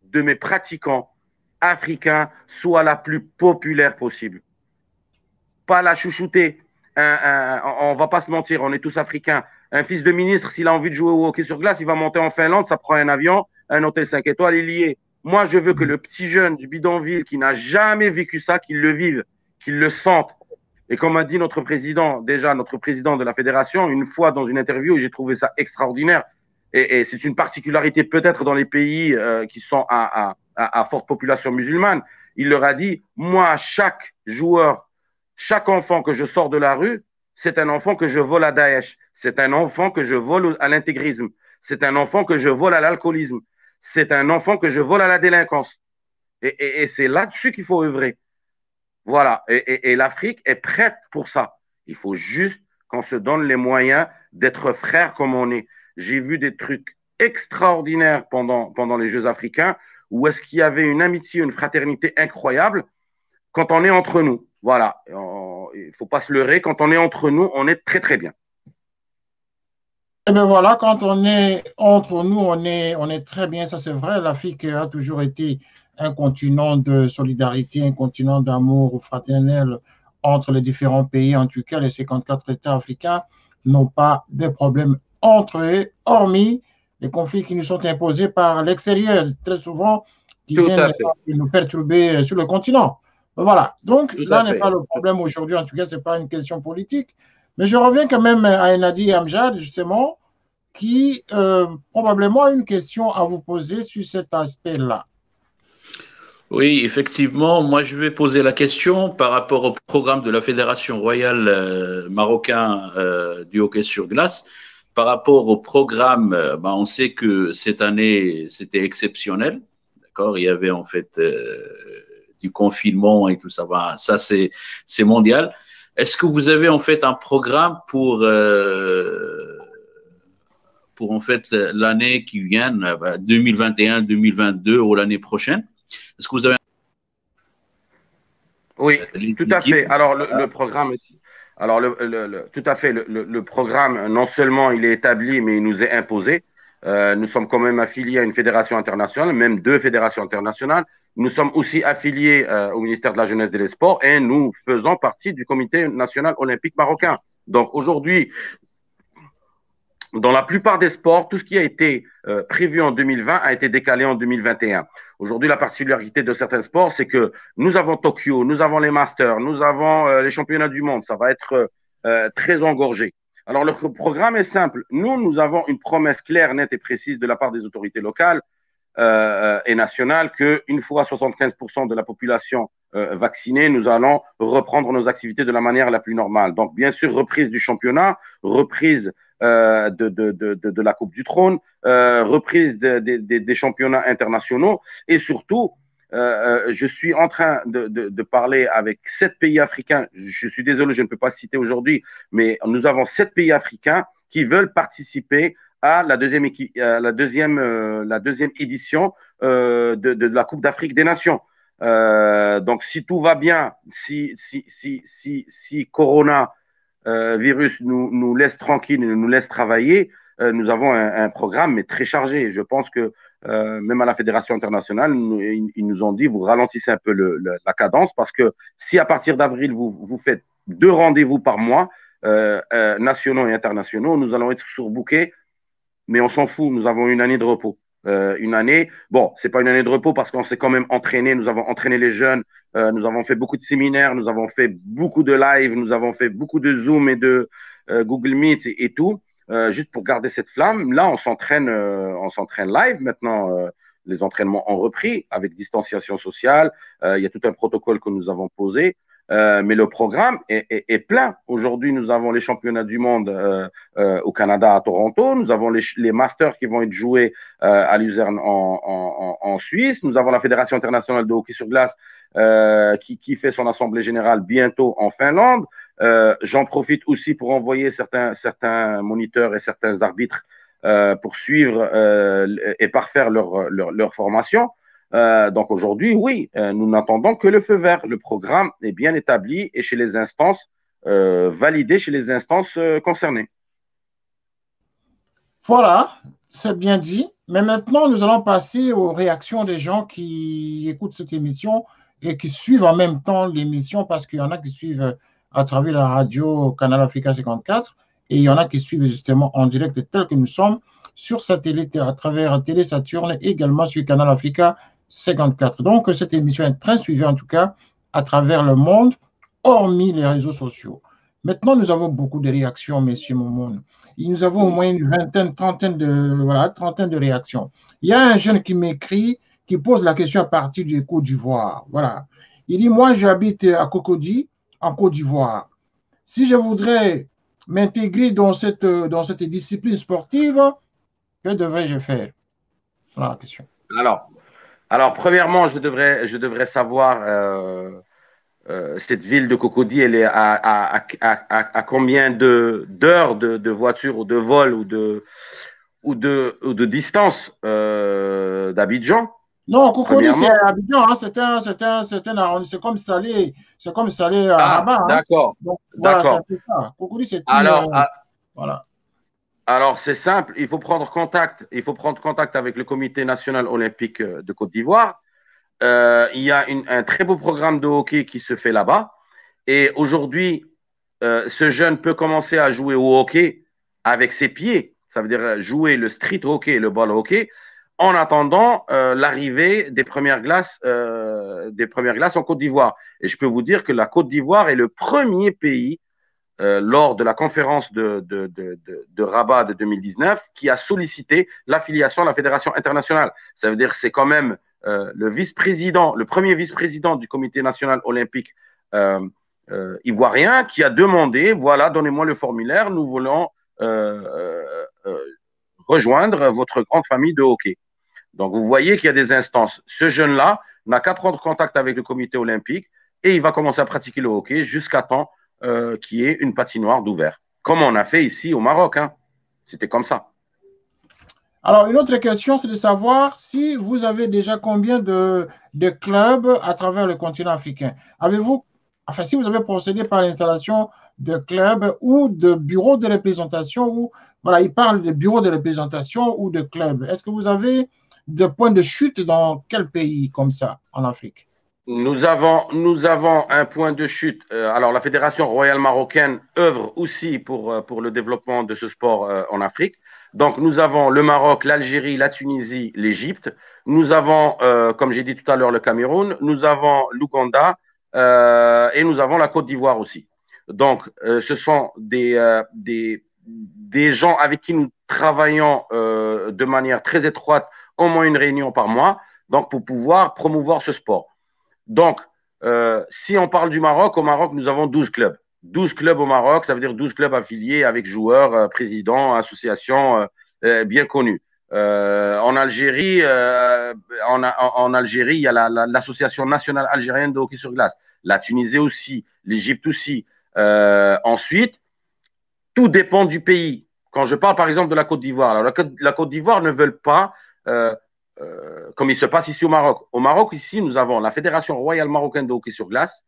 de mes pratiquants africains soit la plus populaire possible. Pas la chouchouter. On ne va pas se mentir, on est tous africains. Un fils de ministre, s'il a envie de jouer au hockey sur glace, il va monter en Finlande, ça prend un avion, un hôtel 5 étoiles, il y est. Moi, je veux que le petit jeune du bidonville qui n'a jamais vécu ça, qu'il le vive, qu'il le sente. Et comme a dit notre président de la fédération, une fois dans une interview, j'ai trouvé ça extraordinaire. Et c'est une particularité peut-être dans les pays qui sont à forte population musulmane. Il leur a dit, moi, chaque joueur Chaque enfant que je sors de la rue, c'est un enfant que je vole à Daesh. C'est un enfant que je vole à l'intégrisme. C'est un enfant que je vole à l'alcoolisme. C'est un enfant que je vole à la délinquance. Et c'est là-dessus qu'il faut œuvrer. Voilà. Et l'Afrique est prête pour ça. Il faut juste qu'on se donne les moyens d'être frères comme on est. J'ai vu des trucs extraordinaires pendant les Jeux africains où est-ce qu'il y avait une amitié, une fraternité incroyable quand on est entre nous. Voilà. Il ne faut pas se leurrer. Quand on est entre nous, on est très, très bien. Eh bien voilà, quand on est entre nous, on est très bien, ça c'est vrai. L'Afrique a toujours été un continent de solidarité, un continent d'amour fraternel entre les différents pays. En tout cas, les 54 États africains n'ont pas de problèmes entre eux, hormis les conflits qui nous sont imposés par l'extérieur, très souvent, qui viennent nous perturber sur le continent. Voilà, donc là n'est pas le problème aujourd'hui, en tout cas, ce n'est pas une question politique. Mais je reviens quand même à Enadi Amjad, justement, qui probablement a une question à vous poser sur cet aspect-là. Oui, effectivement, moi je vais poser la question par rapport au programme de la Fédération royale marocaine du hockey sur glace. Par rapport au programme, on sait que cette année c'était exceptionnel. D'accord, il y avait en fait du confinement et tout ça. Ça c'est mondial. Est-ce que vous avez en fait un programme pour en fait l'année qui vient, 2021, 2022 ou l'année prochaine? Est-ce que vous avez... Oui, tout à fait. Alors, le programme, alors tout à fait, le programme, non seulement il est établi, mais il nous est imposé. Nous sommes quand même affiliés à une fédération internationale, même 2 fédérations internationales. Nous sommes aussi affiliés au ministère de la Jeunesse et des Sports et nous faisons partie du Comité national olympique marocain. Donc, aujourd'hui, dans la plupart des sports, tout ce qui a été prévu en 2020 a été décalé en 2021. Aujourd'hui, la particularité de certains sports, c'est que nous avons Tokyo, nous avons les Masters, nous avons les championnats du monde. Ça va être très engorgé. Alors, le programme est simple. Nous avons une promesse claire, nette et précise de la part des autorités locales et nationales qu'une fois 75% de la population vaccinée, nous allons reprendre nos activités de la manière la plus normale. Donc, bien sûr, reprise du championnat, reprise de la Coupe du Trône, reprise des championnats internationaux et surtout, je suis en train de parler avec 7 pays africains. Je suis désolé, je ne peux pas citer aujourd'hui, mais nous avons 7 pays africains qui veulent participer à la deuxième édition de la Coupe d'Afrique des Nations. Donc, si tout va bien, si Corona virus nous laisse tranquilles, nous laisse travailler, nous avons un programme mais très chargé. Je pense que même à la Fédération internationale, ils nous ont dit vous ralentissez un peu la cadence parce que si à partir d'avril, vous faites 2 rendez-vous par mois, nationaux et internationaux, nous allons être surbookés, mais on s'en fout, nous avons une année de repos. Une année, bon, c'est pas une année de repos parce qu'on s'est quand même entraîné, nous avons entraîné les jeunes, nous avons fait beaucoup de séminaires, nous avons fait beaucoup de live, nous avons fait beaucoup de Zoom et de Google Meet et tout, juste pour garder cette flamme. Là, on s'entraîne live maintenant. Les entraînements ont repris avec distanciation sociale. Il y a tout un protocole que nous avons posé. Mais le programme est plein. Aujourd'hui, nous avons les championnats du monde au Canada, à Toronto. Nous avons les Masters qui vont être joués à Luzerne en Suisse. Nous avons la Fédération internationale de hockey sur glace qui fait son assemblée générale bientôt en Finlande. J'en profite aussi pour envoyer certains moniteurs et certains arbitres pour suivre et parfaire leur formation. Donc aujourd'hui, oui, nous n'attendons que le feu vert. Le programme est bien établi et chez les instances, validé chez les instances concernées. Voilà, c'est bien dit. Mais maintenant, nous allons passer aux réactions des gens qui écoutent cette émission et qui suivent en même temps l'émission parce qu'il y en a qui suivent à travers la radio Canal Africa 54 et il y en a qui suivent justement en direct tel que nous sommes sur satellite à travers Télé Saturne et également sur Canal Africa 54. Donc, cette émission est très suivie, en tout cas, à travers le monde, hormis les réseaux sociaux. Maintenant, nous avons beaucoup de réactions, messieurs Momoun. Nous avons au moins une trentaine de réactions. Il y a un jeune qui m'écrit, qui pose la question à partir du Côte d'Ivoire. Voilà. Il dit, moi, j'habite à Cocody, en Côte d'Ivoire. Si je voudrais m'intégrer dans cette discipline sportive, que devrais-je faire? Voilà la question. Alors, premièrement, je devrais savoir cette ville de Cocody, elle est à combien d'heures de voiture ou de vol ou de distance d'Abidjan? Non, Cocody, c'est Abidjan, hein, c'est comme Salé à Rabat. Hein. D'accord. Donc, voilà, c'est un peu ça. Cocody, c'est voilà. Alors, c'est simple, il faut prendre contact avec le Comité national olympique de Côte d'Ivoire. Il y a un très beau programme de hockey qui se fait là-bas. Et aujourd'hui, ce jeune peut commencer à jouer au hockey avec ses pieds. Ça veut dire jouer le street hockey et le ball hockey en attendant l'arrivée des premières glaces en Côte d'Ivoire. Et je peux vous dire que la Côte d'Ivoire est le premier pays lors de la conférence de Rabat de 2019 qui a sollicité l'affiliation à la Fédération internationale. Ça veut dire que c'est quand même le premier vice-président du Comité national olympique ivoirien qui a demandé, voilà, donnez-moi le formulaire, nous voulons rejoindre votre grande famille de hockey. Donc, vous voyez qu'il y a des instances. Ce jeune-là n'a qu'à prendre contact avec le comité olympique et il va commencer à pratiquer le hockey jusqu'à temps qu'il y ait une patinoire d'ouvert. Comme on a fait ici au Maroc. Hein. C'était comme ça. Alors, une autre question, c'est de savoir si vous avez déjà combien de clubs à travers le continent africain. Si vous avez procédé par l'installation de clubs ou de bureaux de représentation, ou voilà, il parle de bureaux de représentation ou de clubs. Est-ce que vous avez des points de chute dans quel pays comme ça en Afrique? Nous avons un point de chute. Alors, la Fédération royale marocaine œuvre aussi pour le développement de ce sport en Afrique. Donc, nous avons le Maroc, l'Algérie, la Tunisie, l'Égypte. Nous avons, comme j'ai dit tout à l'heure, le Cameroun. Nous avons l'Ouganda et nous avons la Côte d'Ivoire aussi. Donc, ce sont des gens avec qui nous travaillons de manière très étroite, au moins une réunion par mois, donc pour pouvoir promouvoir ce sport. Donc, si on parle du Maroc, au Maroc, nous avons 12 clubs. 12 clubs au Maroc, ça veut dire 12 clubs affiliés avec joueurs, présidents, associations bien connus. En Algérie, il y a l'Association nationale algérienne de hockey sur glace. La Tunisie aussi, l'Égypte aussi. Ensuite, tout dépend du pays. Quand je parle par exemple de la Côte d'Ivoire, alors la Côte d'Ivoire ne veut pas, comme il se passe ici au Maroc. Au Maroc, ici, nous avons la Fédération royale marocaine de hockey sur glace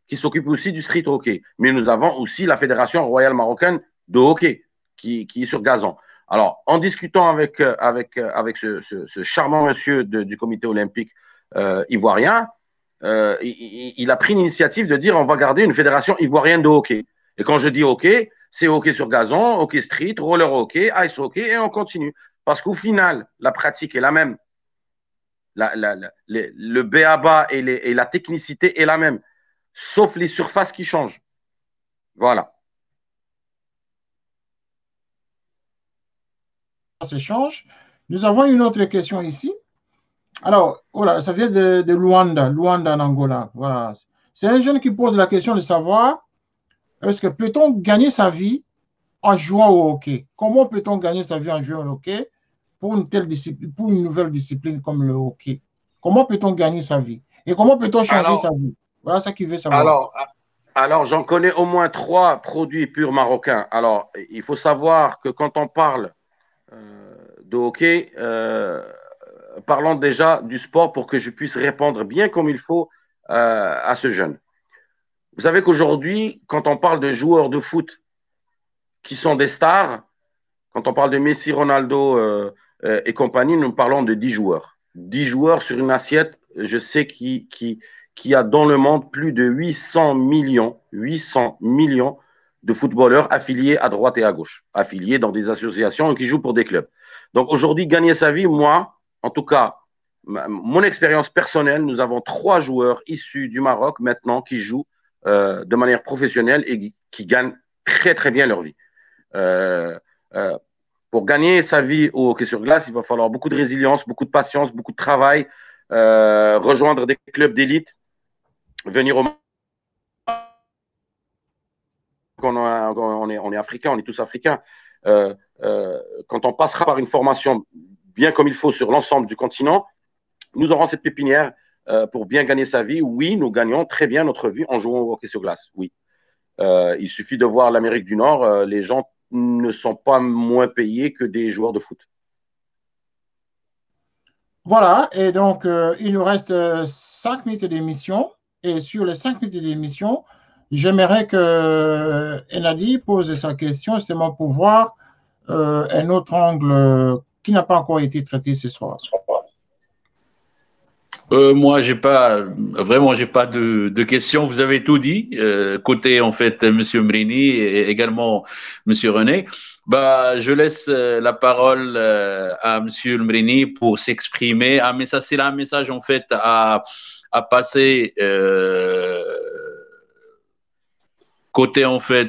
qui s'occupe aussi du street hockey. Mais nous avons aussi la Fédération royale marocaine de hockey qui est sur gazon. Alors, en discutant avec ce charmant monsieur du comité olympique ivoirien, il a pris l'initiative de dire on va garder une fédération ivoirienne de hockey. Et quand je dis hockey, c'est hockey sur gazon, hockey street, roller hockey, ice hockey, et on continue. Parce qu'au final, la pratique est la même. Le b.a.-ba et la technicité est la même, sauf les surfaces qui changent. Voilà. Ça change. Nous avons une autre question ici. Alors, voilà, ça vient de Luanda en Angola. Voilà. C'est un jeune qui pose la question de savoir est-ce que peut-on gagner sa vie en jouant au hockey? Comment peut-on gagner sa vie en jouant au hockey pour une telle discipline, pour une nouvelle discipline comme le hockey? Comment peut-on gagner sa vie? Et comment peut-on changer sa vie? Voilà ça qu'il veut savoir. Alors, j'en connais au moins 3 produits purs marocains. Alors, il faut savoir que quand on parle de hockey, parlons déjà du sport pour que je puisse répondre bien comme il faut à ce jeune. Vous savez qu'aujourd'hui, quand on parle de joueurs de foot qui sont des stars, quand on parle de Messi, Ronaldo et compagnie, nous parlons de 10 joueurs. 10 joueurs sur une assiette, je sais qu'il y a dans le monde plus de 800 millions de footballeurs affiliés à droite et à gauche, affiliés dans des associations et qui jouent pour des clubs. Donc aujourd'hui, gagner sa vie, moi, en tout cas, mon expérience personnelle, nous avons 3 joueurs issus du Maroc maintenant qui jouent de manière professionnelle et qui gagnent très très bien leur vie. Pour gagner sa vie au hockey sur glace, il va falloir beaucoup de résilience, beaucoup de patience, beaucoup de travail, rejoindre des clubs d'élite, venir au on est africains, on est tous africains. Quand on passera par une formation bien comme il faut sur l'ensemble du continent, nous aurons cette pépinière pour bien gagner sa vie. Oui, nous gagnons très bien notre vie en jouant au hockey sur glace. Oui. Il suffit de voir l'Amérique du Nord, les gens ne sont pas moins payés que des joueurs de foot. Voilà, et donc il nous reste 5 minutes d'émission. Et sur les 5 minutes d'émission, j'aimerais que Enadi pose sa question justement pour voir un autre angle qui n'a pas encore été traité ce soir. Moi, j'ai pas de questions. Vous avez tout dit. Côté en fait, Monsieur Mrini et également Monsieur René. Bah, je laisse la parole à Monsieur Mrini pour s'exprimer. Ah, mais ça, c'est là un message en fait à passer côté en fait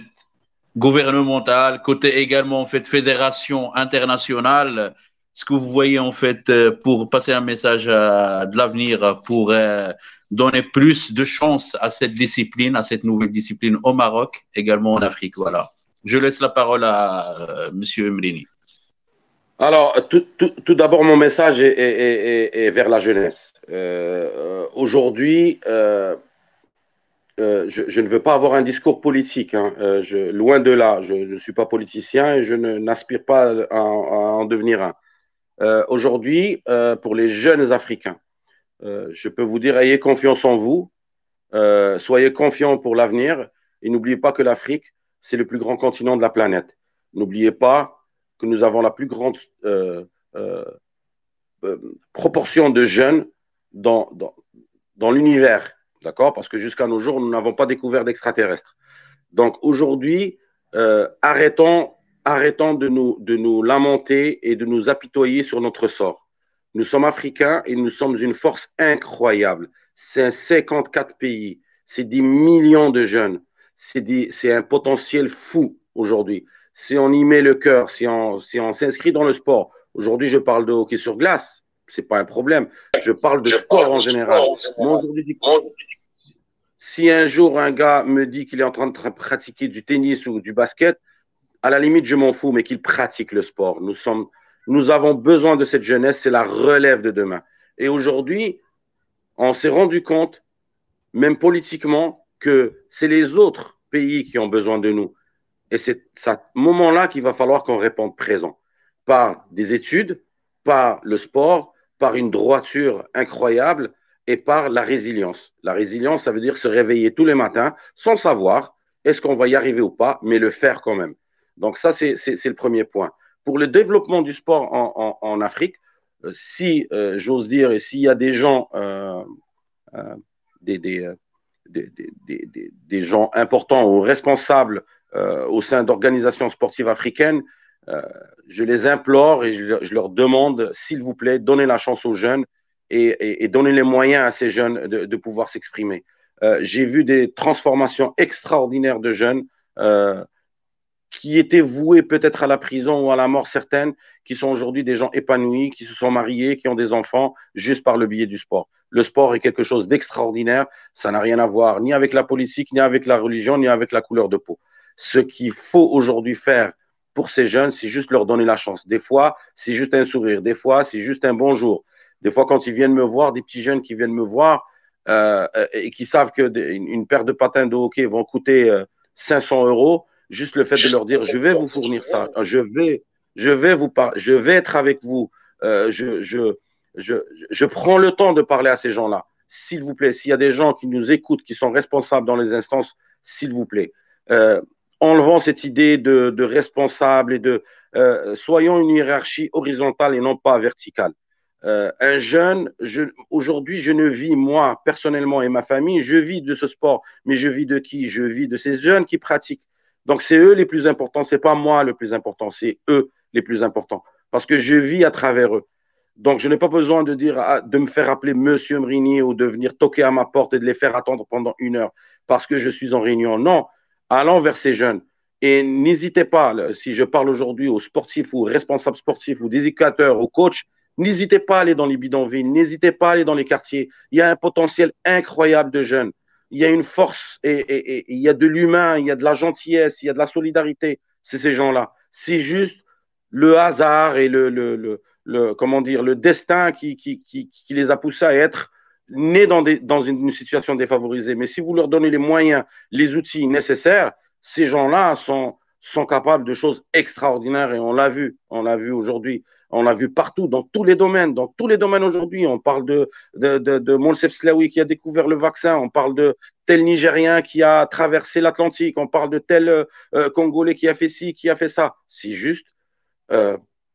gouvernemental, côté également en fait fédération internationale. Ce que vous voyez en fait pour passer un message de l'avenir, pour donner plus de chance à cette discipline, à cette nouvelle discipline au Maroc, également en Afrique. Voilà. Je laisse la parole à Monsieur Mrini. Alors, tout d'abord, mon message est vers la jeunesse. Aujourd'hui, je ne veux pas avoir un discours politique. Hein. Loin de là, je ne suis pas politicien et je n'aspire pas à en devenir un. Aujourd'hui, pour les jeunes Africains, je peux vous dire, ayez confiance en vous, soyez confiants pour l'avenir et n'oubliez pas que l'Afrique, c'est le plus grand continent de la planète. N'oubliez pas que nous avons la plus grande proportion de jeunes dans l'univers, d'accord? Parce que jusqu'à nos jours, nous n'avons pas découvert d'extraterrestres. Donc aujourd'hui, arrêtons de nous lamenter et de nous apitoyer sur notre sort. Nous sommes africains et nous sommes une force incroyable. C'est 54 pays, c'est des millions de jeunes, c'est un potentiel fou aujourd'hui. Si on y met le cœur, si on s'inscrit dans le sport, aujourd'hui je parle de hockey sur glace, c'est pas un problème. Je parle de sport en général. Moi aujourd'hui, si un jour un gars me dit qu'il est en train de pratiquer du tennis ou du basket, à la limite, je m'en fous, mais qu'il pratique le sport. Nous avons besoin de cette jeunesse, c'est la relève de demain. Et aujourd'hui, on s'est rendu compte, même politiquement, que c'est les autres pays qui ont besoin de nous. Et c'est à ce moment-là qu'il va falloir qu'on réponde présent, par des études, par le sport, par une droiture incroyable et par la résilience. La résilience, ça veut dire se réveiller tous les matins sans savoir est-ce qu'on va y arriver ou pas, mais le faire quand même. Donc ça, c'est le premier point. Pour le développement du sport en Afrique, si j'ose dire, et s'il y a des gens, des gens importants ou responsables au sein d'organisations sportives africaines, je les implore et je leur demande, s'il vous plaît, donnez la chance aux jeunes et donnez les moyens à ces jeunes de pouvoir s'exprimer. J'ai vu des transformations extraordinaires de jeunes qui étaient voués peut-être à la prison ou à la mort certaines, qui sont aujourd'hui des gens épanouis, qui se sont mariés, qui ont des enfants, juste par le biais du sport. Le sport est quelque chose d'extraordinaire, ça n'a rien à voir ni avec la politique, ni avec la religion, ni avec la couleur de peau. Ce qu'il faut aujourd'hui faire pour ces jeunes, c'est juste leur donner la chance. Des fois, c'est juste un sourire, des fois, c'est juste un bonjour. Des fois, quand ils viennent me voir, des petits jeunes qui viennent me voir et qui savent qu'une paire de patins de hockey vont coûter 500 €, juste le fait de leur dire, je vais vous fournir ça, je vais être avec vous, je prends le temps de parler à ces gens-là. S'il vous plaît, s'il y a des gens qui nous écoutent, qui sont responsables dans les instances, s'il vous plaît, enlevons cette idée de responsable et soyons une hiérarchie horizontale et non pas verticale. Un jeune, aujourd'hui, je ne vis, moi, personnellement et ma famille, je vis de ce sport, mais je vis de qui? Je vis de ces jeunes qui pratiquent. Donc, c'est eux les plus importants, c'est pas moi le plus important, c'est eux les plus importants, parce que je vis à travers eux. Donc, je n'ai pas besoin de me faire appeler Monsieur Mrini ou de venir toquer à ma porte et de les faire attendre pendant 1 heure parce que je suis en réunion. Non, allons vers ces jeunes. Et n'hésitez pas, si je parle aujourd'hui aux sportifs ou aux responsables sportifs ou des éducateurs, aux coachs, n'hésitez pas à aller dans les bidonvilles, n'hésitez pas à aller dans les quartiers. Il y a un potentiel incroyable de jeunes. il y a une force et il y a de l'humain, il y a de la gentillesse, il y a de la solidarité. C'est ces gens-là. C'est juste le hasard et comment dire, le destin qui les a poussés à être nés dans une situation défavorisée. Mais si vous leur donnez les moyens, les outils nécessaires, ces gens-là sont capables de choses extraordinaires et on l'a vu aujourd'hui. On l'a vu partout, dans tous les domaines aujourd'hui. On parle de Moncef Slaoui qui a découvert le vaccin. On parle de tel Nigérien qui a traversé l'Atlantique. On parle de tel Congolais qui a fait ci, qui a fait ça. C'est juste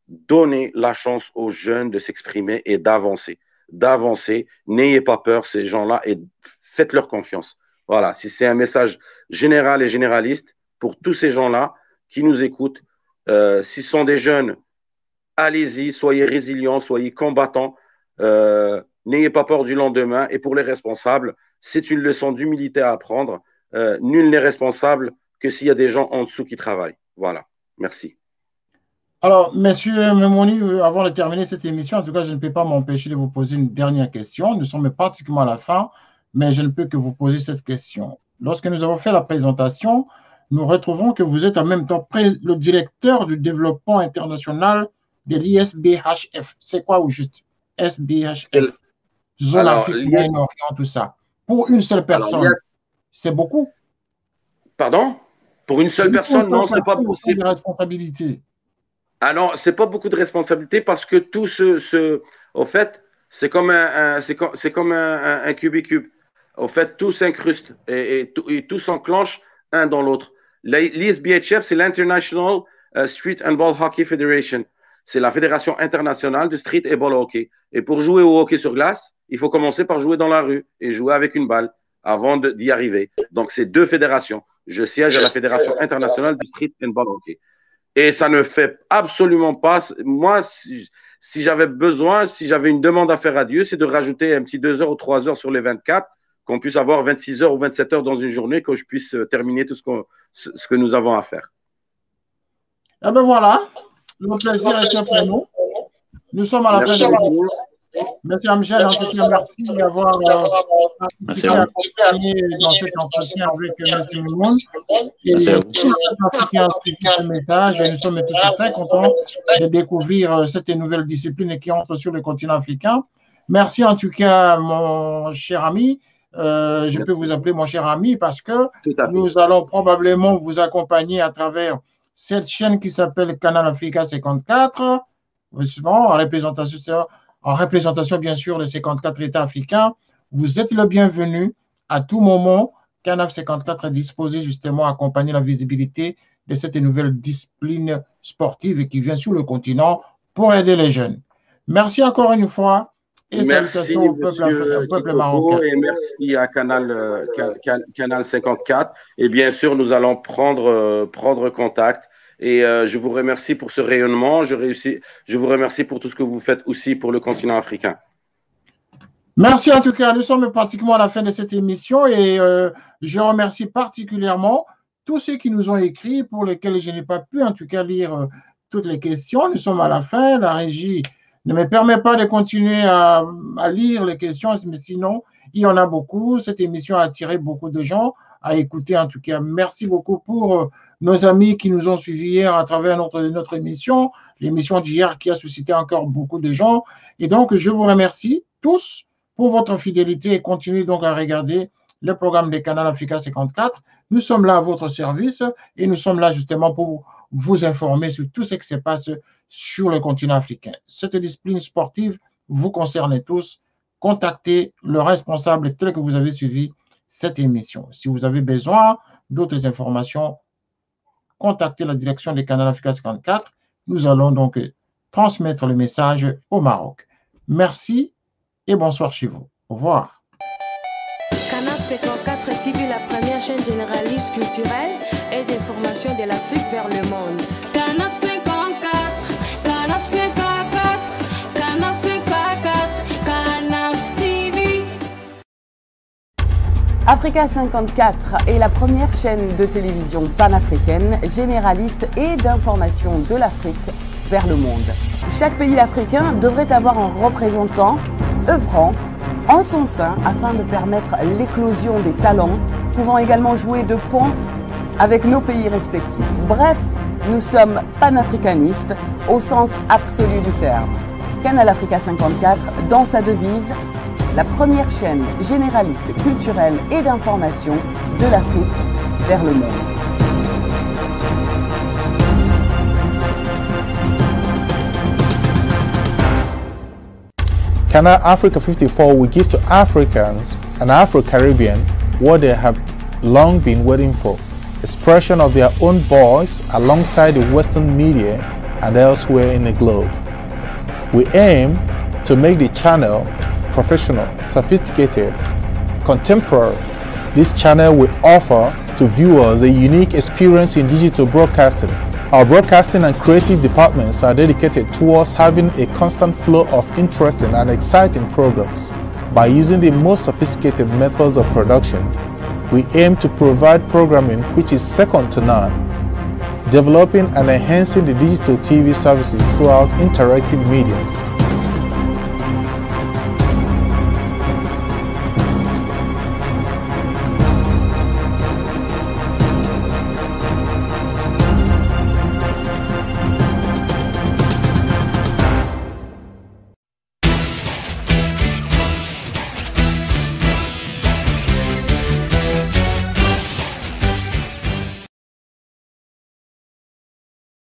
donner la chance aux jeunes de s'exprimer et d'avancer. N'ayez pas peur, ces gens-là, et faites-leur confiance. Voilà, si c'est un message général et généraliste pour tous ces gens-là qui nous écoutent, s'ils sont des jeunes, allez-y, soyez résilients, soyez combattants, n'ayez pas peur du lendemain. Et pour les responsables, c'est une leçon d'humilité à apprendre. Nul n'est responsable que s'il y a des gens en dessous qui travaillent. Voilà, merci. Alors, Monsieur Memoni, avant de terminer cette émission, en tout cas, je ne peux pas m'empêcher de vous poser une dernière question. Nous sommes pratiquement à la fin, mais je ne peux que vous poser cette question. Lorsque nous avons fait la présentation, nous retrouvons que vous êtes en même temps le directeur du développement international de l'ISBHF. C'est quoi au juste? SBHF, Zone Afrique, Moyen-Orient, tout ça. Pour une seule personne, c'est beaucoup? Pardon? Pour une seule personne, non, c'est pas possible. De responsabilité. Ah non, c'est pas beaucoup de responsabilité parce que tout au fait, c'est comme un cubicube. Au fait, tout s'incruste et tout s'enclenche un dans l'autre. L'ISBHF, c'est l'International Street and Ball Hockey Federation. C'est la fédération internationale de street et ball hockey. Et pour jouer au hockey sur glace, il faut commencer par jouer dans la rue et jouer avec une balle avant d'y arriver. Donc, c'est deux fédérations. Je siège à la fédération internationale du street and ball hockey. Et ça ne fait absolument pas. Moi, si j'avais besoin, si j'avais une demande à faire à Dieu, c'est de rajouter un petit 2 heures ou 3 heures sur les 24, qu'on puisse avoir 26 heures ou 27 heures dans une journée, que je puisse terminer tout ce que nous avons à faire. Eh bien voilà, le plaisir était pour nous. Nous sommes à la fin de l'émission. Monsieur Amjad, en tout cas, merci d'avoir participé à accompagner dans cet entretien avec M. Mimoun. Et tout cet Africain ce message, et nous sommes tous très contents de découvrir cette nouvelle discipline qui entre sur le continent africain. Merci en tout cas, mon cher ami. Je peux vous appeler mon cher ami parce que nous allons probablement vous accompagner à travers cette chaîne qui s'appelle Canal Africa 54, en représentation bien sûr des 54 États africains. Vous êtes le bienvenu à tout moment. Canal 54 est disposé justement à accompagner la visibilité de cette nouvelle discipline sportive qui vient sur le continent pour aider les jeunes. Merci encore une fois. Et merci au peuple marocain. Et merci à Canal 54. Et bien sûr, nous allons prendre contact. Et je vous remercie pour ce rayonnement. Je vous remercie pour tout ce que vous faites aussi pour le continent africain. Merci en tout cas. Nous sommes pratiquement à la fin de cette émission et je remercie particulièrement tous ceux qui nous ont écrit, pour lesquels je n'ai pas pu en tout cas lire toutes les questions. Nous sommes à la fin. La régie ne me permet pas de continuer à lire les questions, mais sinon, il y en a beaucoup. Cette émission a attiré beaucoup de gens à écouter. En tout cas, merci beaucoup pour nos amis qui nous ont suivis hier à travers notre émission, l'émission d'hier qui a suscité encore beaucoup de gens. Et donc, je vous remercie tous pour votre fidélité et continuez donc à regarder le programme des Canal Africa 54. Nous sommes là à votre service et nous sommes là justement pour vous informer sur tout ce qui se passe sur le continent africain. Cette discipline sportive vous concerne tous. Contactez le responsable tel que vous avez suivi cette émission. Si vous avez besoin d'autres informations, contactez la direction des Canal Africa 54. Nous allons donc transmettre le message au Maroc. Merci et bonsoir chez vous. Au revoir. Canal 54 TV, la première chaîne généraliste culturelle et d'information de l'Afrique vers le monde. Canal 54, Canal 54, Canal 54, Canal TV. Africa 54 est la première chaîne de télévision panafricaine, généraliste et d'information de l'Afrique vers le monde. Chaque pays africain devrait avoir un représentant œuvrant en son sein afin de permettre l'éclosion des talents, pouvant également jouer de pont avec nos pays respectifs. Bref, nous sommes panafricanistes au sens absolu du terme. Canal Africa 54, dans sa devise, la première chaîne généraliste, culturelle et d'information de l'Afrique vers le monde. Canal Africa 54 will give to Africans and Afro-Caribbean what they have long been waiting for, expression of their own voice alongside the Western media and elsewhere in the globe. We aim to make the channel professional, sophisticated, contemporary. This channel will offer to viewers a unique experience in digital broadcasting. Our broadcasting and creative departments are dedicated towards having a constant flow of interesting and exciting programs. By using the most sophisticated methods of production, we aim to provide programming which is second to none, developing and enhancing the digital TV services throughout interactive mediums.